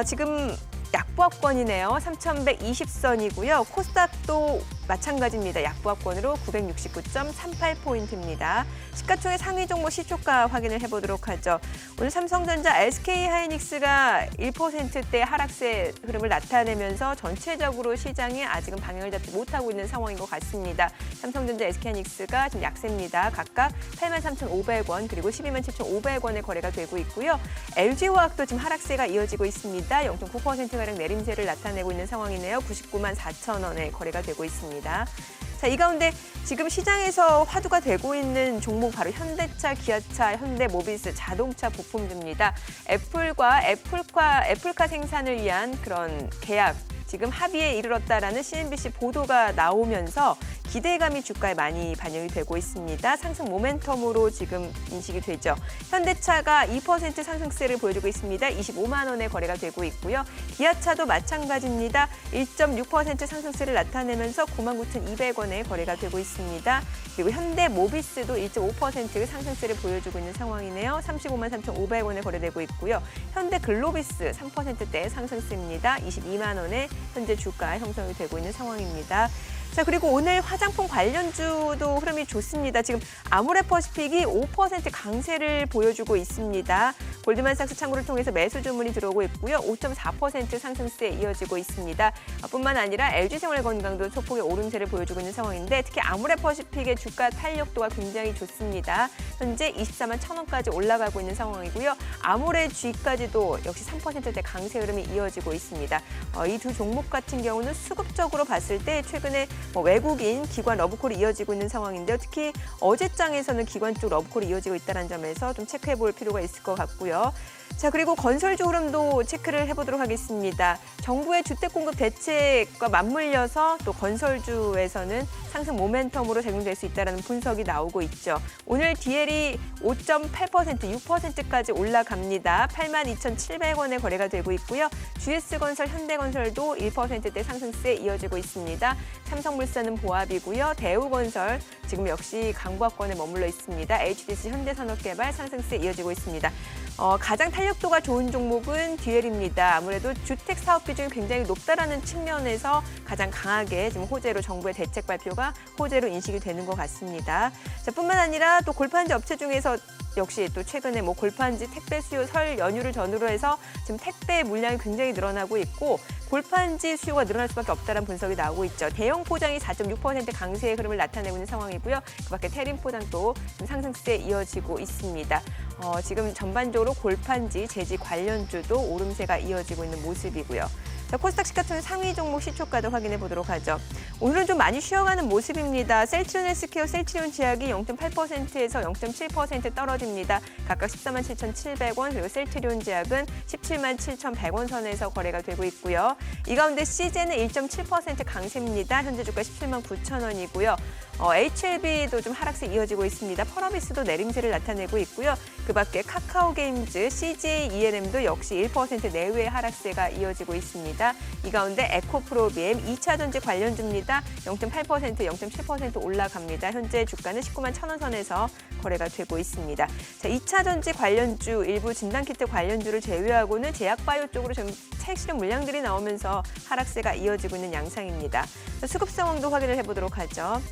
Speaker 1: 지금 약보합권이네요. 3,120선이고요. 코스닥도 마찬가지입니다. 약보합권으로 969.38포인트입니다. 시가총액 상위 종목 시초가 확인을 해보도록 하죠. 오늘 삼성전자, SK하이닉스가 1%대 하락세 흐름을 나타내면서 전체적으로 시장에 아직은 방향을 잡지 못하고 있는 상황인 것 같습니다. 삼성전자, SK하이닉스가 지금 약세입니다. 각각 83,500원 그리고 127,500원의 거래가 되고 있고요. LG화학도 지금 하락세가 이어지고 있습니다. 0.9%가량 내림세를 나타내고 있는 상황이네요. 994,000원의 거래가 되고 있습니다. 자, 이 가운데 지금 시장에서 화두가 되고 있는 종목 바로 현대차, 기아차, 현대모비스, 자동차 부품주입니다. 애플과 애플카 생산을 위한 그런 계약, 지금 합의에 이르렀다라는 CNBC 보도가 나오면서 기대감이 주가에 많이 반영이 되고 있습니다. 상승 모멘텀으로 지금 인식이 되죠. 현대차가 2% 상승세를 보여주고 있습니다. 25만 원의 거래가 되고 있고요. 기아차도 마찬가지입니다. 1.6% 상승세를 나타내면서 99,200원의 거래가 되고 있습니다. 그리고 현대모비스도 1.5% 상승세를 보여주고 있는 상황이네요. 353,500원에 거래되고 있고요. 현대글로비스 3%대 상승세입니다. 22만 원에 현재 주가 형성이 되고 있는 상황입니다. 자, 그리고 오늘 화장품 관련주도 흐름이 좋습니다. 지금 아모레퍼시픽이 5% 강세를 보여주고 있습니다. 골드만삭스 창구를 통해서 매수 주문이 들어오고 있고요. 5.4% 상승세에 이어지고 있습니다. 뿐만 아니라 LG생활건강도 소폭의 오름세를 보여주고 있는 상황인데 특히 아모레퍼시픽의 주가 탄력도가 굉장히 좋습니다. 현재 24만 1,000원까지 올라가고 있는 상황이고요. 아모레G까지도 역시 3%대 강세 흐름이 이어지고 있습니다. 이 두 종목 같은 경우는 수급적으로 봤을 때 최근에 외국인 기관 러브콜이 이어지고 있는 상황인데요. 특히 어제장에서는 기관 쪽 러브콜이 이어지고 있다는 점에서 좀 체크해 볼 필요가 있을 것 같고요. 자, 그리고 건설주 흐름도 체크를 해보도록 하겠습니다. 정부의 주택 공급 대책과 맞물려서 또 건설주에서는 상승 모멘텀으로 작용될 수 있다는 분석이 나오고 있죠. 오늘 DL이 5.8%, 6%까지 올라갑니다. 82,700원에 거래가 되고 있고요. GS건설, 현대건설도 1%대 상승세에 이어지고 있습니다. 삼성물산은 보합이고요. 대우건설 지금 역시 강보합권에 머물러 있습니다. HDC 현대산업개발 상승세에 이어지고 있습니다. 가장 탄력도가 좋은 종목은 DL입니다. 아무래도 주택 사업 비중이 굉장히 높다라는 측면에서 가장 강하게 지금 호재로 정부의 대책 발표가 호재로 인식이 되는 것 같습니다. 자, 뿐만 아니라 또 골판지 업체 중에서 역시 또 최근에 골판지 택배 수요 설 연휴를 전후로 해서 지금 택배 물량이 굉장히 늘어나고 있고 골판지 수요가 늘어날 수밖에 없다는 분석이 나오고 있죠. 대형 포장이 4.6% 강세의 흐름을 나타내고 있는 상황이고요. 그밖에 테림 포장도 상승세에 이어지고 있습니다. 지금 전반적으로 골판지, 제지 관련주도 오름세가 이어지고 있는 모습이고요. 자, 코스닥 시가총액 상위 종목 시초가도 확인해 보도록 하죠. 오늘은 좀 많이 쉬어가는 모습입니다. 셀트리온 헬스케어, 셀트리온 제약이 0.8%에서 0.7% 떨어집니다. 각각 147,700원, 그리고 셀트리온 제약은 177,100원 선에서 거래가 되고 있고요. 이 가운데 CJ는 1.7% 강세입니다. 현재 주가 179,000원이고요. HLB도 좀 하락세 이어지고 있습니다. 펄어비스도 내림세를 나타내고 있고요. 그밖에 카카오게임즈, CJ ENM도 역시 1% 내외의 하락세가 이어지고 있습니다. 이 가운데 에코프로비엠 2차전지 관련주입니다. 0.8%, 0.7% 올라갑니다. 현재 주가는 19만 1,000원 선에서 거래가 되고 있습니다. 자, 2차전지 관련주, 일부 진단키트 관련주를 제외하고는 제약바이오 쪽으로 지금 차익 실현 물량들이 나오면서 하락세가 이어지고 있는 양상입니다. 수급 상황도 확인을 해보도록 하죠.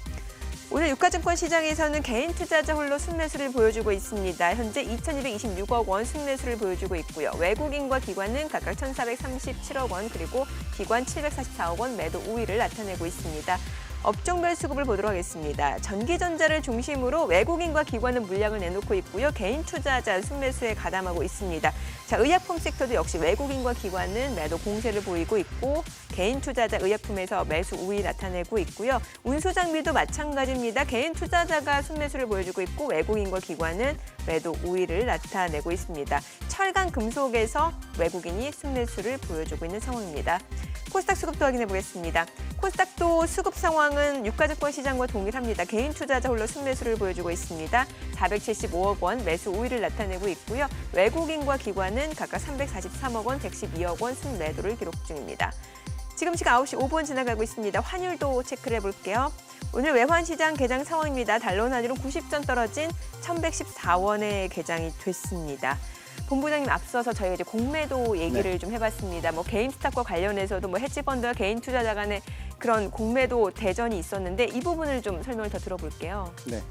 Speaker 1: 오늘 유가증권 시장에서는 개인 투자자 홀로 순매수를 보여주고 있습니다. 현재 2,226억 원 순매수를 보여주고 있고요. 외국인과 기관은 각각 1,437억 원 그리고 기관 744억 원 매도 우위를 나타내고 있습니다. 업종별 수급을 보도록 하겠습니다. 전기전자를 중심으로 외국인과 기관은 물량을 내놓고 있고요. 개인 투자자 순매수에 가담하고 있습니다. 자, 의약품 섹터도 역시 외국인과 기관은 매도 공세를 보이고 있고 개인 투자자 의약품에서 매수 우위 나타내고 있고요. 운수장비도 마찬가지입니다. 개인 투자자가 순매수를 보여주고 있고 외국인과 기관은 매도 우위를 나타내고 있습니다. 철강 금속에서 외국인이 순매수를 보여주고 있는 상황입니다. 코스닥 수급도 확인해 보겠습니다. 코스닥도 수급 상황은 유가증권 시장과 동일합니다. 개인 투자자 홀로 순매수를 보여주고 있습니다. 475억 원 매수 우위를 나타내고 있고요. 외국인과 기관은 각각 343억 원, 112억 원 순매도를 기록 중입니다. 지금 시각 9시 5분 지나가고 있습니다. 환율도 체크를 해볼게요. 오늘 외환시장 개장 상황입니다. 달러 환율은 90전 떨어진 1,114원에 개장이 됐습니다. 본부장님 앞서서 저희가 이제 공매도 얘기를 좀 해봤습니다. 뭐 게임스탑과 관련해서도 뭐 헤지펀드와 개인 투자자 간의 그런 공매도 대전이 있었는데 이 부분을 좀 설명을 더 들어볼게요.
Speaker 2: 네.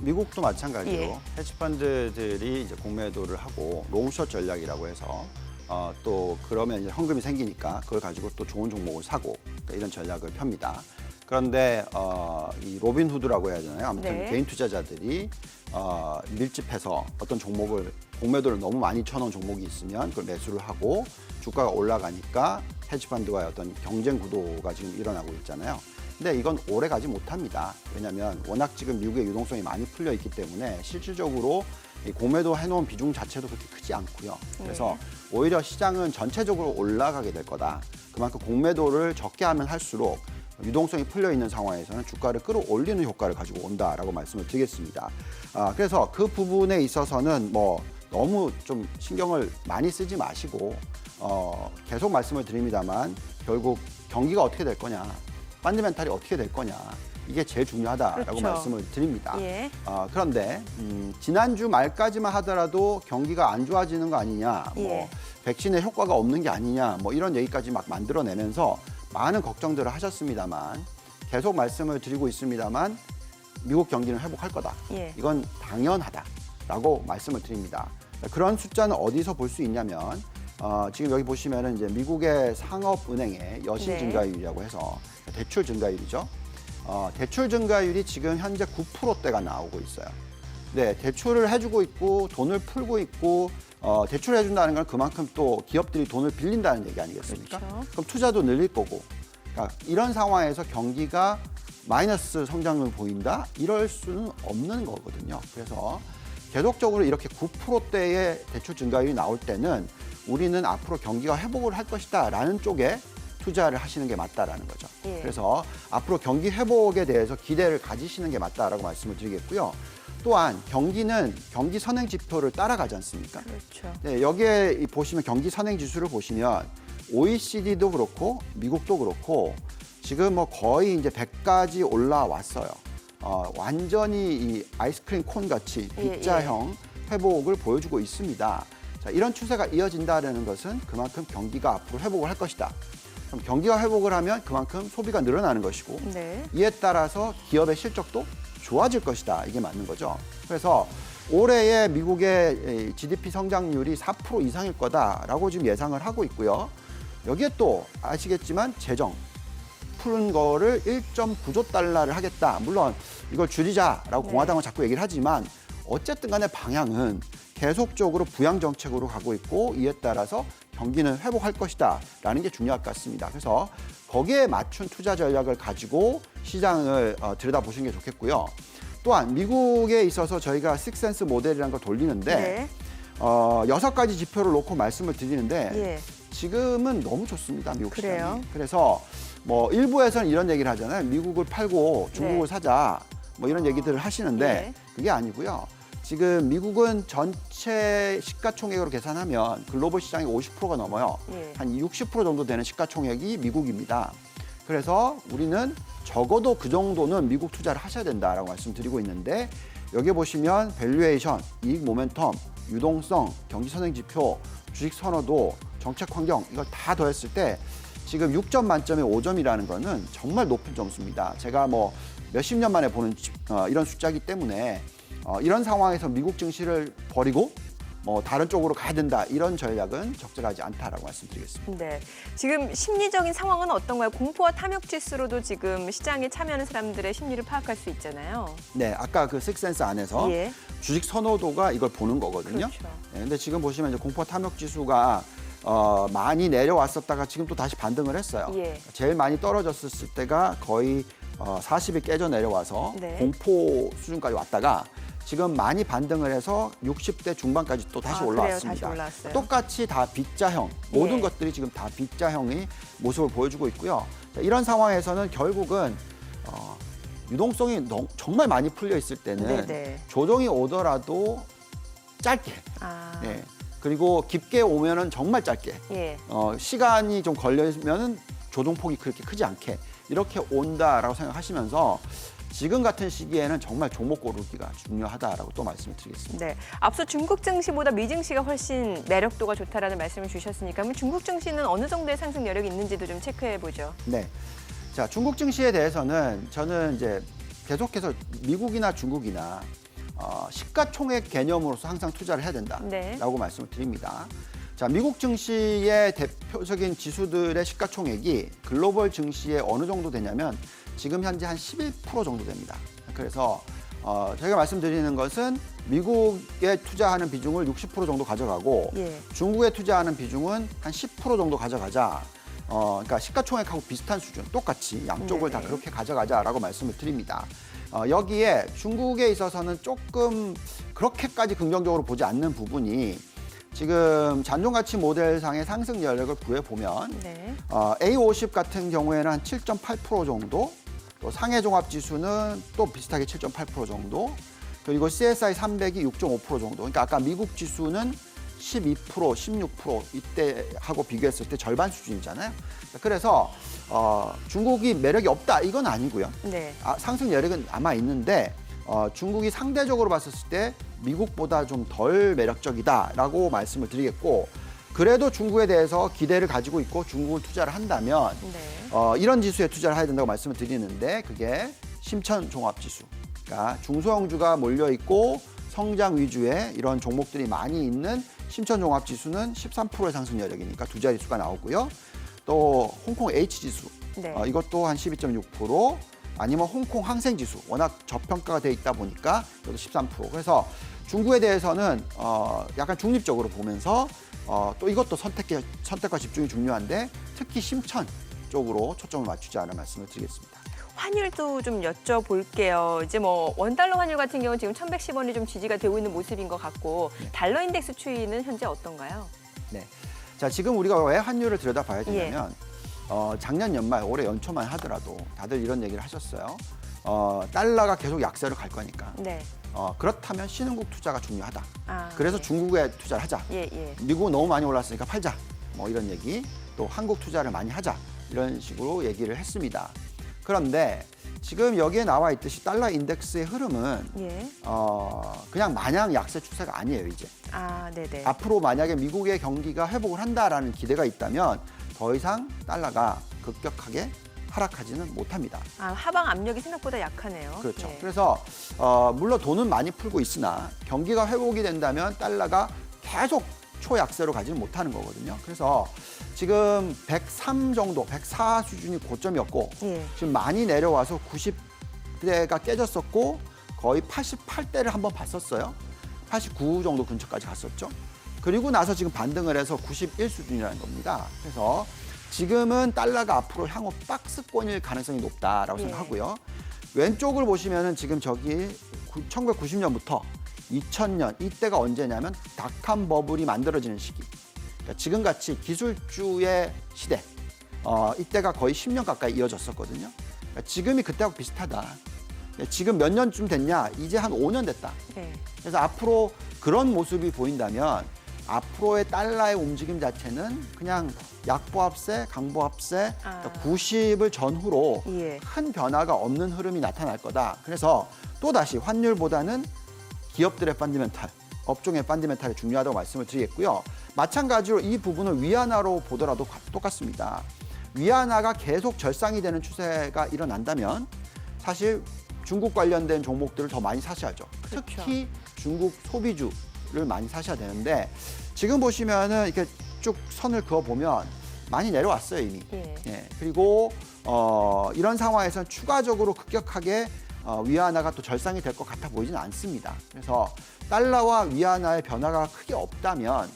Speaker 2: 미국도 마찬가지로
Speaker 1: 예.
Speaker 2: 헤지펀드들이 이제 공매도를 하고 롱숏 전략이라고 해서 또 그러면 이제 헌금이 생기니까 그걸 가지고 또 좋은 종목을 사고 그러니까 이런 전략을 펴니다. 그런데 이 로빈후드라고 해야 되나요? 아무튼
Speaker 1: 네.
Speaker 2: 개인 투자자들이 밀집해서 어떤 종목을 공매도를 너무 많이 쳐놓은 종목이 있으면 그걸 매수를 하고 주가가 올라가니까 헤지펀드와의 어떤 경쟁 구도가 지금 일어나고 있잖아요. 근데 이건 오래 가지 못합니다. 왜냐하면 워낙 지금 미국의 유동성이 많이 풀려 있기 때문에 실질적으로 이 공매도 해놓은 비중 자체도 그렇게 크지 않고요. 그래서 오히려 시장은 전체적으로 올라가게 될 거다. 그만큼 공매도를 적게 하면 할수록 유동성이 풀려 있는 상황에서는 주가를 끌어올리는 효과를 가지고 온다라고 말씀을 드리겠습니다. 그래서 그 부분에 있어서는 뭐 너무 좀 신경을 많이 쓰지 마시고 계속 말씀을 드립니다만 결국 경기가 어떻게 될 거냐, 펀더멘탈이 어떻게 될 거냐 이게 제일 중요하다라고
Speaker 1: 그렇죠.
Speaker 2: 말씀을 드립니다.
Speaker 1: 예.
Speaker 2: 그런데 지난주 말까지만 하더라도 경기가 안 좋아지는 거 아니냐,
Speaker 1: 예.
Speaker 2: 뭐 백신의 효과가 없는 게 아니냐, 뭐 이런 얘기까지 막 만들어내면서 많은 걱정들을 하셨습니다만 계속 말씀을 드리고 있습니다만 미국 경기는 회복할 거다.
Speaker 1: 예.
Speaker 2: 이건 당연하다라고 말씀을 드립니다. 그런 숫자는 어디서 볼 수 있냐면 지금 여기 보시면은 이제 미국의 상업은행의 여신
Speaker 1: 네.
Speaker 2: 증가율이라고 해서 대출 증가율이죠. 대출 증가율이 지금 현재 9%대가 나오고 있어요. 네, 대출을 해주고 있고 돈을 풀고 있고 대출을 해준다는 건 그만큼 또 기업들이 돈을 빌린다는 얘기 아니겠습니까?
Speaker 1: 그렇죠.
Speaker 2: 그럼 투자도 늘릴 거고. 그러니까 이런 상황에서 경기가 마이너스 성장을 보인다? 이럴 수는 없는 거거든요. 그래서 계속적으로 이렇게 9%대의 대출 증가율이 나올 때는 우리는 앞으로 경기가 회복을 할 것이다 라는 쪽에 투자를 하시는 게 맞다라는 거죠.
Speaker 1: 예.
Speaker 2: 그래서 앞으로 경기 회복에 대해서 기대를 가지시는 게 맞다라고 말씀을 드리겠고요. 또한 경기는 경기 선행 지표를 따라가지 않습니까?
Speaker 1: 그렇죠.
Speaker 2: 네, 여기에 보시면 경기 선행 지수를 보시면 OECD도 그렇고 미국도 그렇고 지금 뭐 거의 이제 100까지 올라왔어요. 완전히 이 아이스크림 콘 같이 B자형 회복을 보여주고 있습니다. 자, 이런 추세가 이어진다는 것은 그만큼 경기가 앞으로 회복을 할 것이다. 그럼 경기가 회복을 하면 그만큼 소비가 늘어나는 것이고
Speaker 1: 네.
Speaker 2: 이에 따라서 기업의 실적도 좋아질 것이다. 이게 맞는 거죠. 그래서 올해의 미국의 GDP 성장률이 4% 이상일 거다라고 지금 예상을 하고 있고요. 여기에 또 아시겠지만 재정 푸는 거를 1.9조 달러를 하겠다. 물론 이걸 줄이자라고 공화당은 자꾸 얘기를 하지만 어쨌든 간에 방향은 계속적으로 부양 정책으로 가고 있고 이에 따라서 경기는 회복할 것이다 라는 게 중요할 것 같습니다. 그래서 거기에 맞춘 투자 전략을 가지고 시장을 들여다보시는 게 좋겠고요. 또한 미국에 있어서 저희가 식센스 모델이라는 걸 돌리는데
Speaker 1: 네.
Speaker 2: 6가지 지표를 놓고 말씀을 드리는데
Speaker 1: 예.
Speaker 2: 지금은 너무 좋습니다. 미국
Speaker 1: 그래요?
Speaker 2: 시장이. 그래서 뭐 일부에서는 이런 얘기를 하잖아요. 미국을 팔고 중국을
Speaker 1: 네.
Speaker 2: 사자 뭐 이런 얘기들을 하시는데
Speaker 1: 네.
Speaker 2: 그게 아니고요. 지금 미국은 전체 시가총액으로 계산하면 글로벌 시장이 50%가 넘어요.
Speaker 1: 예.
Speaker 2: 한 60% 정도 되는 시가총액이 미국입니다. 그래서 우리는 적어도 그 정도는 미국 투자를 하셔야 된다라고 말씀드리고 있는데 여기 보시면 밸류에이션, 이익 모멘텀, 유동성, 경기 선행 지표, 주식 선호도, 정책 환경 이걸 다 더했을 때 지금 6점 만점에 5점이라는 거는 정말 높은 점수입니다. 제가 뭐 몇십 년 만에 보는 이런 숫자이기 때문에 이런 상황에서 미국 증시를 버리고 다른 쪽으로 가야 된다 이런 전략은 적절하지 않다라고 말씀드리겠습니다.
Speaker 1: 네, 지금 심리적인 상황은 어떤가요? 공포와 탐욕 지수로도 지금 시장에 참여하는 사람들의 심리를 파악할 수 있잖아요.
Speaker 2: 네, 아까 그 식센스 안에서
Speaker 1: 예.
Speaker 2: 주식 선호도가 이걸 보는 거거든요.
Speaker 1: 그렇죠.
Speaker 2: 네, 근데 지금 보시면 이제 공포 탐욕 지수가 많이 내려왔었다가 지금 또 다시 반등을 했어요.
Speaker 1: 예.
Speaker 2: 제일 많이 떨어졌을 때가 거의 40이 깨져 내려와서
Speaker 1: 네.
Speaker 2: 공포 수준까지 왔다가 지금 많이 반등을 해서 60대 중반까지 또 다시
Speaker 1: 그래요?
Speaker 2: 올라왔습니다.
Speaker 1: 다시 올라왔어요.
Speaker 2: 똑같이 다 B자형, 모든
Speaker 1: 예.
Speaker 2: 것들이 지금 다 B자형의 모습을 보여주고 있고요. 자, 이런 상황에서는 결국은 유동성이 정말 많이 풀려 있을 때는
Speaker 1: 네네.
Speaker 2: 조정이 오더라도 짧게,
Speaker 1: 아,
Speaker 2: 예. 그리고 깊게 오면은 정말 짧게,
Speaker 1: 예.
Speaker 2: 시간이 좀 걸리면은 조정폭이 그렇게 크지 않게 이렇게 온다라고 생각하시면서 지금 같은 시기에는 정말 종목 고르기가 중요하다라고 또 말씀을 드리겠습니다.
Speaker 1: 네, 앞서 중국 증시보다 미 증시가 훨씬 매력도가 좋다라는 말씀을 주셨으니까 그럼 중국 증시는 어느 정도의 상승 여력이 있는지도 좀 체크해 보죠.
Speaker 2: 네. 자, 중국 증시에 대해서는 저는 이제 계속해서 미국이나 중국이나 시가총액 개념으로서 항상 투자를 해야 된다라고
Speaker 1: 네.
Speaker 2: 말씀을 드립니다. 자, 미국 증시의 대표적인 지수들의 시가총액이 글로벌 증시에 어느 정도 되냐면 지금 현재 한 11% 정도 됩니다. 그래서 저희가 말씀드리는 것은 미국에 투자하는 비중을 60% 정도 가져가고
Speaker 1: 예.
Speaker 2: 중국에 투자하는 비중은 한 10% 정도 가져가자. 그러니까 시가총액하고 비슷한 수준, 똑같이 양쪽을 다
Speaker 1: 네네.
Speaker 2: 그렇게 가져가자라고 말씀을 드립니다. 여기에 중국에 있어서는 조금 그렇게까지 긍정적으로 보지 않는 부분이 지금 잔존가치 모델상의 상승 여력을 구해보면
Speaker 1: 네.
Speaker 2: A50 같은 경우에는 한 7.8% 정도, 또 상해종합지수는 또 비슷하게 7.8% 정도, 그리고 CSI 300이 6.5% 정도. 그러니까 아까 미국 지수는 12%, 16% 이때하고 비교했을 때 절반 수준이잖아요. 그래서 중국이 매력이 없다 이건 아니고요.
Speaker 1: 네.
Speaker 2: 상승 여력은 아마 있는데 중국이 상대적으로 봤을 때 미국보다 좀 덜 매력적이다라고 말씀을 드리겠고, 그래도 중국에 대해서 기대를 가지고 있고 중국을 투자를 한다면
Speaker 1: 네.
Speaker 2: 이런 지수에 투자를 해야 된다고 말씀을 드리는데 그게 심천종합지수. 그러니까 중소형주가 몰려 있고 성장 위주의 이런 종목들이 많이 있는 심천종합지수는 13%의 상승 여력이니까 두 자릿수가 나오고요. 또 홍콩 H지수
Speaker 1: 네.
Speaker 2: 이것도 한 12.6%, 아니면 홍콩 항생지수 워낙 저평가가 돼 있다 보니까 이것도 13%. 그래서 중국에 대해서는 약간 중립적으로 보면서 또 이것도 선택과 집중이 중요한데 특히 심천 쪽으로 초점을 맞추자는 말씀을 드리겠습니다.
Speaker 1: 환율도 좀 여쭤볼게요. 이제 뭐 원달러 환율 같은 경우는 지금 1,110원이 좀 지지가 되고 있는 모습인 것 같고 달러 인덱스 추이는 현재 어떤가요?
Speaker 2: 네. 자, 지금 우리가 왜 환율을 들여다봐야 되냐면 작년 연말, 올해 연초만 하더라도 다들 이런 얘기를 하셨어요. 달러가 계속 약세로 갈 거니까.
Speaker 1: 네.
Speaker 2: 그렇다면 신흥국 투자가 중요하다. 그래서
Speaker 1: 네.
Speaker 2: 중국에 투자를 하자.
Speaker 1: 예, 예.
Speaker 2: 미국은 너무 많이 올랐으니까 팔자. 뭐 이런 얘기. 또 한국 투자를 많이 하자. 이런 식으로 얘기를 했습니다. 그런데 지금 여기에 나와 있듯이 달러 인덱스의 흐름은
Speaker 1: 예.
Speaker 2: 그냥 마냥 약세 추세가 아니에요, 이제.
Speaker 1: 네네.
Speaker 2: 앞으로 만약에 미국의 경기가 회복을 한다라는 기대가 있다면 더 이상 달러가 급격하게 하락하지는 못합니다.
Speaker 1: 하방 압력이 생각보다 약하네요.
Speaker 2: 그렇죠.
Speaker 1: 네.
Speaker 2: 그래서 물론 돈은 많이 풀고 있으나 경기가 회복이 된다면 달러가 계속 초약세로 가지는 못하는 거거든요. 그래서 지금 103 정도, 104 수준이 고점이었고
Speaker 1: 예.
Speaker 2: 지금 많이 내려와서 90대가 깨졌었고 거의 88대를 한번 봤었어요. 89 정도 근처까지 갔었죠. 그리고 나서 지금 반등을 해서 91 수준이라는 겁니다. 그래서 지금은 달러가 앞으로 향후 박스권일 가능성이 높다라고
Speaker 1: 예.
Speaker 2: 생각하고요. 왼쪽을 보시면은 지금 저기 1990년부터 2000년 이때가 언제냐면 닷컴 버블이 만들어지는 시기. 그러니까 지금같이 기술주의 시대. 이때가 거의 10년 가까이 이어졌었거든요. 그러니까 지금이 그때하고 비슷하다. 지금 몇 년쯤 됐냐? 이제 한 5년 됐다.
Speaker 1: 네.
Speaker 2: 그래서 앞으로 그런 모습이 보인다면 앞으로의 달러의 움직임 자체는 그냥 약보합세, 강보합세, 90을 전후로
Speaker 1: 예.
Speaker 2: 큰 변화가 없는 흐름이 나타날 거다. 그래서 또다시 환율보다는 기업들의 펀디멘탈, 업종의 펀디멘탈이 중요하다고 말씀을 드리겠고요. 마찬가지로 이 부분을 위안화로 보더라도 똑같습니다. 위안화가 계속 절상이 되는 추세가 일어난다면 사실 중국 관련된 종목들을 더 많이 사셔야죠.
Speaker 1: 그렇죠.
Speaker 2: 특히 중국 소비주를 많이 사셔야 되는데 지금 보시면은 이렇게 쭉 선을 그어 보면 많이 내려왔어요 이미.
Speaker 1: 예.
Speaker 2: 그리고 이런 상황에서는 추가적으로 급격하게 위안화가 또 절상이 될 것 같아 보이지는 않습니다. 그래서 달러와 위안화의 변화가 크게 없다면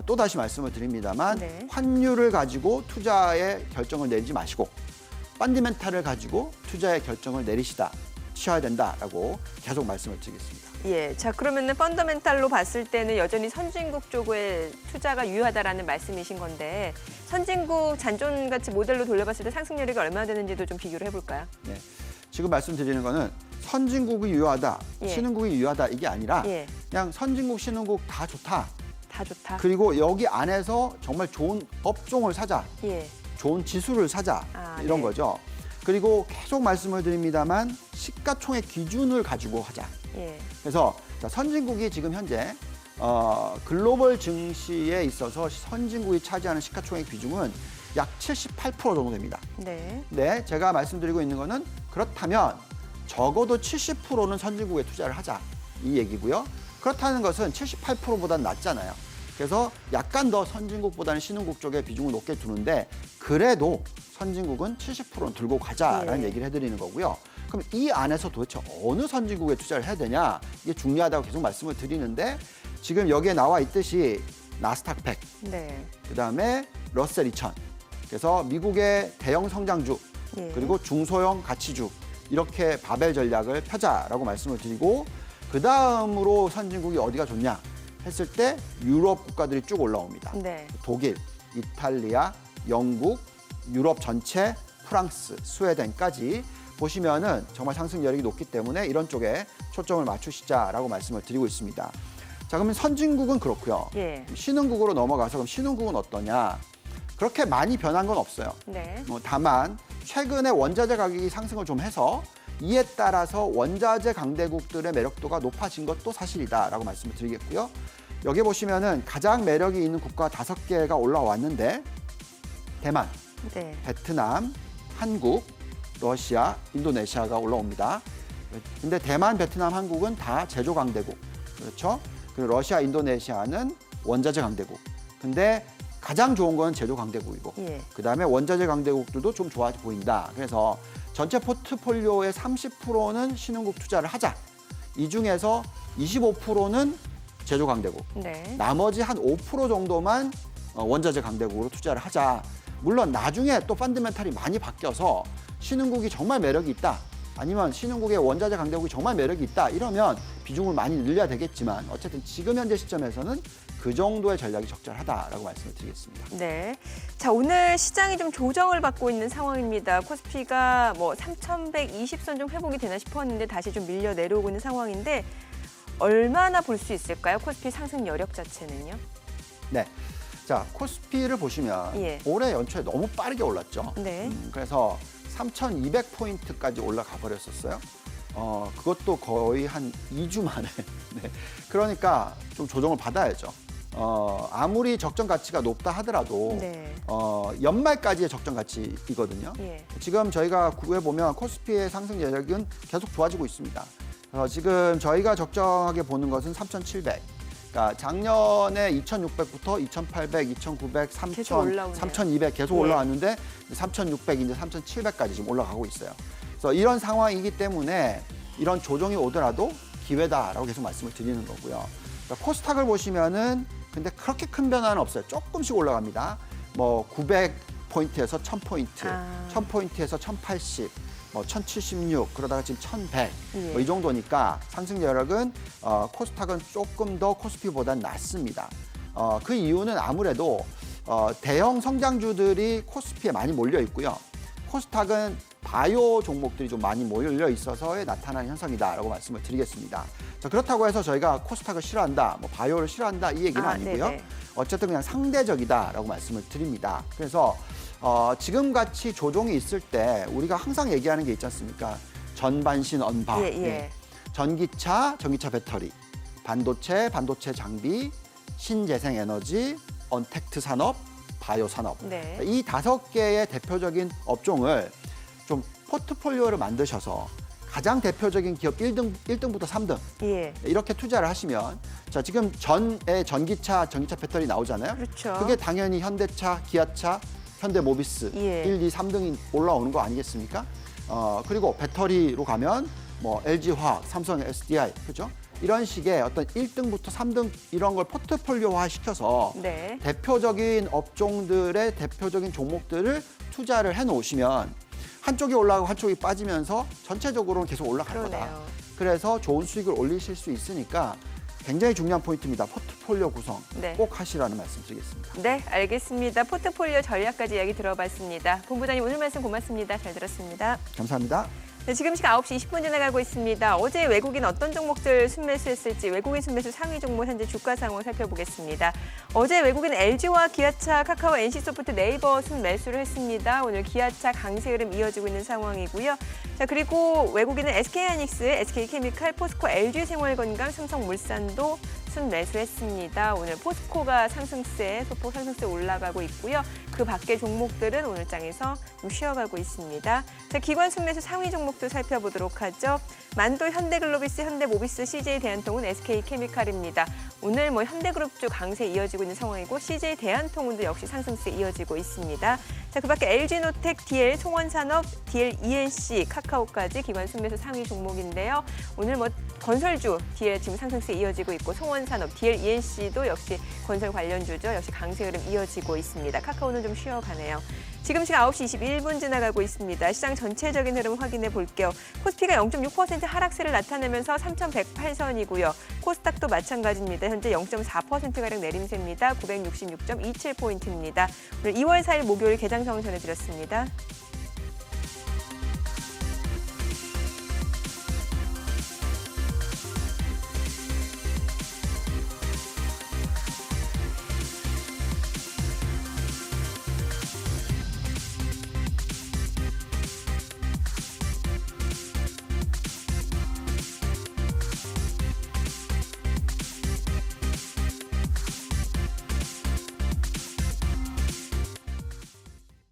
Speaker 2: 또 다시 말씀을 드립니다만
Speaker 1: 네.
Speaker 2: 환율을 가지고 투자의 결정을 내리지 마시고 펀더멘탈을 가지고 투자의 결정을 내리셔야 된다라고 계속 말씀을 드리겠습니다.
Speaker 1: 예, 자 그러면은 펀더멘탈로 봤을 때는 여전히 선진국 쪽에 투자가 유효하다라는 말씀이신 건데 선진국 잔존가치 모델로 돌려봤을 때 상승률이 얼마나 되는지도 좀 비교를 해볼까요?
Speaker 2: 네. 지금 말씀드리는 거는 선진국이 유효하다,
Speaker 1: 예.
Speaker 2: 신흥국이 유효하다 이게 아니라
Speaker 1: 예,
Speaker 2: 그냥 선진국, 신흥국 다 좋다.
Speaker 1: 다 좋다.
Speaker 2: 그리고 여기 안에서 정말 좋은 업종을 사자,
Speaker 1: 예,
Speaker 2: 좋은 지수를 사자 이런
Speaker 1: 네.
Speaker 2: 거죠. 그리고 계속 말씀을 드립니다만 시가총액 기준을 가지고 하자.
Speaker 1: 예,
Speaker 2: 그래서 선진국이 지금 현재 글로벌 증시에 있어서 선진국이 차지하는 시가총액 비중은 약 78% 정도 됩니다.
Speaker 1: 네,
Speaker 2: 네, 제가 말씀드리고 있는 거는 그렇다면 적어도 70%는 선진국에 투자를 하자 이 얘기고요. 그렇다는 것은 78%보다는 낮잖아요. 그래서 약간 더 선진국보다는 신흥국 쪽에 비중을 높게 두는데 그래도 선진국은 70%는 들고 가자라는
Speaker 1: 예.
Speaker 2: 얘기를 해드리는 거고요. 그럼 이 안에서 도대체 어느 선진국에 투자를 해야 되냐 이게 중요하다고 계속 말씀을 드리는데 지금 여기에 나와 있듯이 나스닥 100,
Speaker 1: 네,
Speaker 2: 그다음에 러셀 2000, 그래서 미국의 대형 성장주
Speaker 1: 예.
Speaker 2: 그리고 중소형 가치주 이렇게 바벨 전략을 펴자라고 말씀을 드리고 그 다음으로 선진국이 어디가 좋냐 했을 때 유럽 국가들이 쭉 올라옵니다.
Speaker 1: 네,
Speaker 2: 독일, 이탈리아, 영국, 유럽 전체, 프랑스, 스웨덴까지 보시면은 정말 상승 여력이 높기 때문에 이런 쪽에 초점을 맞추시자라고 말씀을 드리고 있습니다. 자, 그러면 선진국은 그렇고요.
Speaker 1: 예,
Speaker 2: 신흥국으로 넘어가서 그럼 신흥국은 어떠냐? 그렇게 많이 변한 건 없어요.
Speaker 1: 네,
Speaker 2: 다만 최근에 원자재 가격이 상승을 좀 해서 이에 따라서 원자재 강대국들의 매력도가 높아진 것도 사실이다라고 말씀을 드리겠고요. 여기 보시면은 가장 매력이 있는 국가 5개가 올라왔는데 대만,
Speaker 1: 네,
Speaker 2: 베트남, 한국, 러시아, 인도네시아가 올라옵니다. 근데 대만, 베트남, 한국은 다 제조 강대국. 그렇죠? 그리고 러시아, 인도네시아는 원자재 강대국. 근데 가장 좋은 건 제조 강대국이고
Speaker 1: 예,
Speaker 2: 그다음에 원자재 강대국들도 좀 좋아 보인다. 그래서 전체 포트폴리오의 30%는 신흥국 투자를 하자. 이 중에서 25%는 제조 강대국.
Speaker 1: 네,
Speaker 2: 나머지 한 5% 정도만 원자재 강대국으로 투자를 하자. 물론 나중에 또 펀더멘탈이 많이 바뀌어서 신흥국이 정말 매력이 있다. 아니면 신흥국의 원자재 강대국이 정말 매력이 있다. 이러면 비중을 많이 늘려야 되겠지만 어쨌든 지금 현재 시점에서는 그 정도의 전략이 적절하다라고 말씀을 드리겠습니다.
Speaker 1: 네. 자, 오늘 시장이 좀 조정을 받고 있는 상황입니다. 코스피가 뭐 3,120선 좀 회복이 되나 싶었는데 다시 좀 밀려 내려오고 있는 상황인데 얼마나 볼 수 있을까요? 코스피 상승 여력 자체는요?
Speaker 2: 네. 자, 코스피를 보시면
Speaker 1: 예.
Speaker 2: 올해 연초에 너무 빠르게 올랐죠.
Speaker 1: 네.
Speaker 2: 그래서 3,200포인트까지 올라가 버렸었어요. 그것도 거의 한 2주 만에. 네. 그러니까 좀 조정을 받아야죠. 아무리 적정 가치가 높다 하더라도
Speaker 1: 네.
Speaker 2: 연말까지의 적정 가치이거든요.
Speaker 1: 예.
Speaker 2: 지금 저희가 구해보면 코스피의 상승 여력은 계속 좋아지고 있습니다. 지금 저희가 적정하게 보는 것은 3,700. 그러니까 작년에 2,600부터 2,800, 2,900,
Speaker 1: 계속
Speaker 2: 3,000,
Speaker 1: 올라오네요.
Speaker 2: 3,200 계속
Speaker 1: 예.
Speaker 2: 올라왔는데 3,600, 이제 3,700까지 지금 올라가고 있어요. 그래서 이런 상황이기 때문에 이런 조정이 오더라도 기회다라고 계속 말씀을 드리는 거고요. 그러니까 코스닥을 보시면은 근데 그렇게 큰 변화는 없어요. 조금씩 올라갑니다. 뭐 900포인트에서 1,000포인트,
Speaker 1: 아.
Speaker 2: 1,000포인트에서 1,080, 뭐 1,076, 그러다가 지금 1,100,
Speaker 1: 예.
Speaker 2: 뭐 이 정도니까 상승 여력은 코스닥은 조금 더 코스피보다 낮습니다. 그 이유는 아무래도 대형 성장주들이 코스피에 많이 몰려 있고요. 코스닥은 바이오 종목들이 좀 많이 몰려 있어서 나타나는 현상이다라고 말씀을 드리겠습니다. 자, 그렇다고 해서 저희가 코스닥을 싫어한다, 뭐 바이오를 싫어한다 이 얘기는 아니고요.
Speaker 1: 네네.
Speaker 2: 어쨌든 그냥 상대적이다라고 말씀을 드립니다. 그래서 지금 같이 조정이 있을 때 우리가 항상 얘기하는 게 있지 않습니까? 전반신 언바,
Speaker 1: 예, 예.
Speaker 2: 전기차 배터리, 반도체 장비, 신재생 에너지, 언택트 산업, 바이오 산업.
Speaker 1: 네.
Speaker 2: 이 5개의 대표적인 업종을 좀 포트폴리오를 만드셔서 가장 대표적인 기업 1등부터 3등
Speaker 1: 예.
Speaker 2: 이렇게 투자를 하시면 자 지금 전기차 배터리 나오잖아요.
Speaker 1: 그렇죠.
Speaker 2: 그게 당연히 현대차, 기아차, 현대모비스
Speaker 1: 예.
Speaker 2: 1, 2, 3등이 올라오는 거 아니겠습니까? 그리고 배터리로 가면 뭐 LG화학, 삼성 SDI 그죠? 이런 식의 어떤 1등부터 3등 이런 걸 포트폴리오화 시켜서
Speaker 1: 네.
Speaker 2: 대표적인 업종들의 대표적인 종목들을 투자를 해 놓으시면 한쪽이 올라가고 한쪽이 빠지면서 전체적으로는 계속 올라갈 거다.
Speaker 1: 그러네요.
Speaker 2: 그래서 좋은 수익을 올리실 수 있으니까 굉장히 중요한 포인트입니다. 포트폴리오 구성
Speaker 1: 네.
Speaker 2: 꼭 하시라는 말씀 드리겠습니다.
Speaker 1: 네, 알겠습니다. 포트폴리오 전략까지 이야기 들어봤습니다. 본부장님 오늘 말씀 고맙습니다. 잘 들었습니다.
Speaker 2: 감사합니다.
Speaker 1: 네, 지금 시각 9시 20분 지나가고 있습니다. 어제 외국인 어떤 종목들 순매수했을지 외국인 순매수 상위 종목 현재 주가 상황 살펴보겠습니다. 어제 외국인 LG와 기아차, 카카오, NC소프트, 네이버 순매수를 했습니다. 오늘 기아차 강세 흐름 이어지고 있는 상황이고요. 자, 그리고 외국인은 SK하이닉스, SK케미칼, 포스코, LG생활건강, 삼성물산도 순매수했습니다. 오늘 포스코가 상승세, 소폭 상승세 올라가고 있고요. 그 밖의 종목들은 오늘 장에서 좀 쉬어가고 있습니다. 자, 기관 순매수 상위 종목도 살펴보도록 하죠. 만도, 현대글로비스, 현대모비스, CJ대한통운, SK케미칼입니다. 오늘 뭐 현대그룹 쪽 강세 이어지고 있는 상황이고 CJ대한통운도 역시 상승세 이어지고 있습니다. 자, 그 밖에 LG노텍, DL, 송원산업, DL, ENC, 카카오까지 기관 순매수 상위 종목인데요. 오늘 뭐 건설주, DL 지금 상승세 이어지고 있고 송원산업, DL, ENC도 역시 건설 관련주죠. 역시 강세 흐름 이어지고 있습니다. 카카오는 좀 쉬어가네요. 지금 시각 9시 21분 지나가고 있습니다. 시장 전체적인 흐름 확인해 볼게요. 코스피가 0.6% 하락세를 나타내면서 3,108선이고요. 코스닥도 마찬가지입니다. 현재 0.4%가량 내림세입니다. 966.27포인트입니다. 오늘 2월 4일 목요일 개장 상황 전해드렸습니다.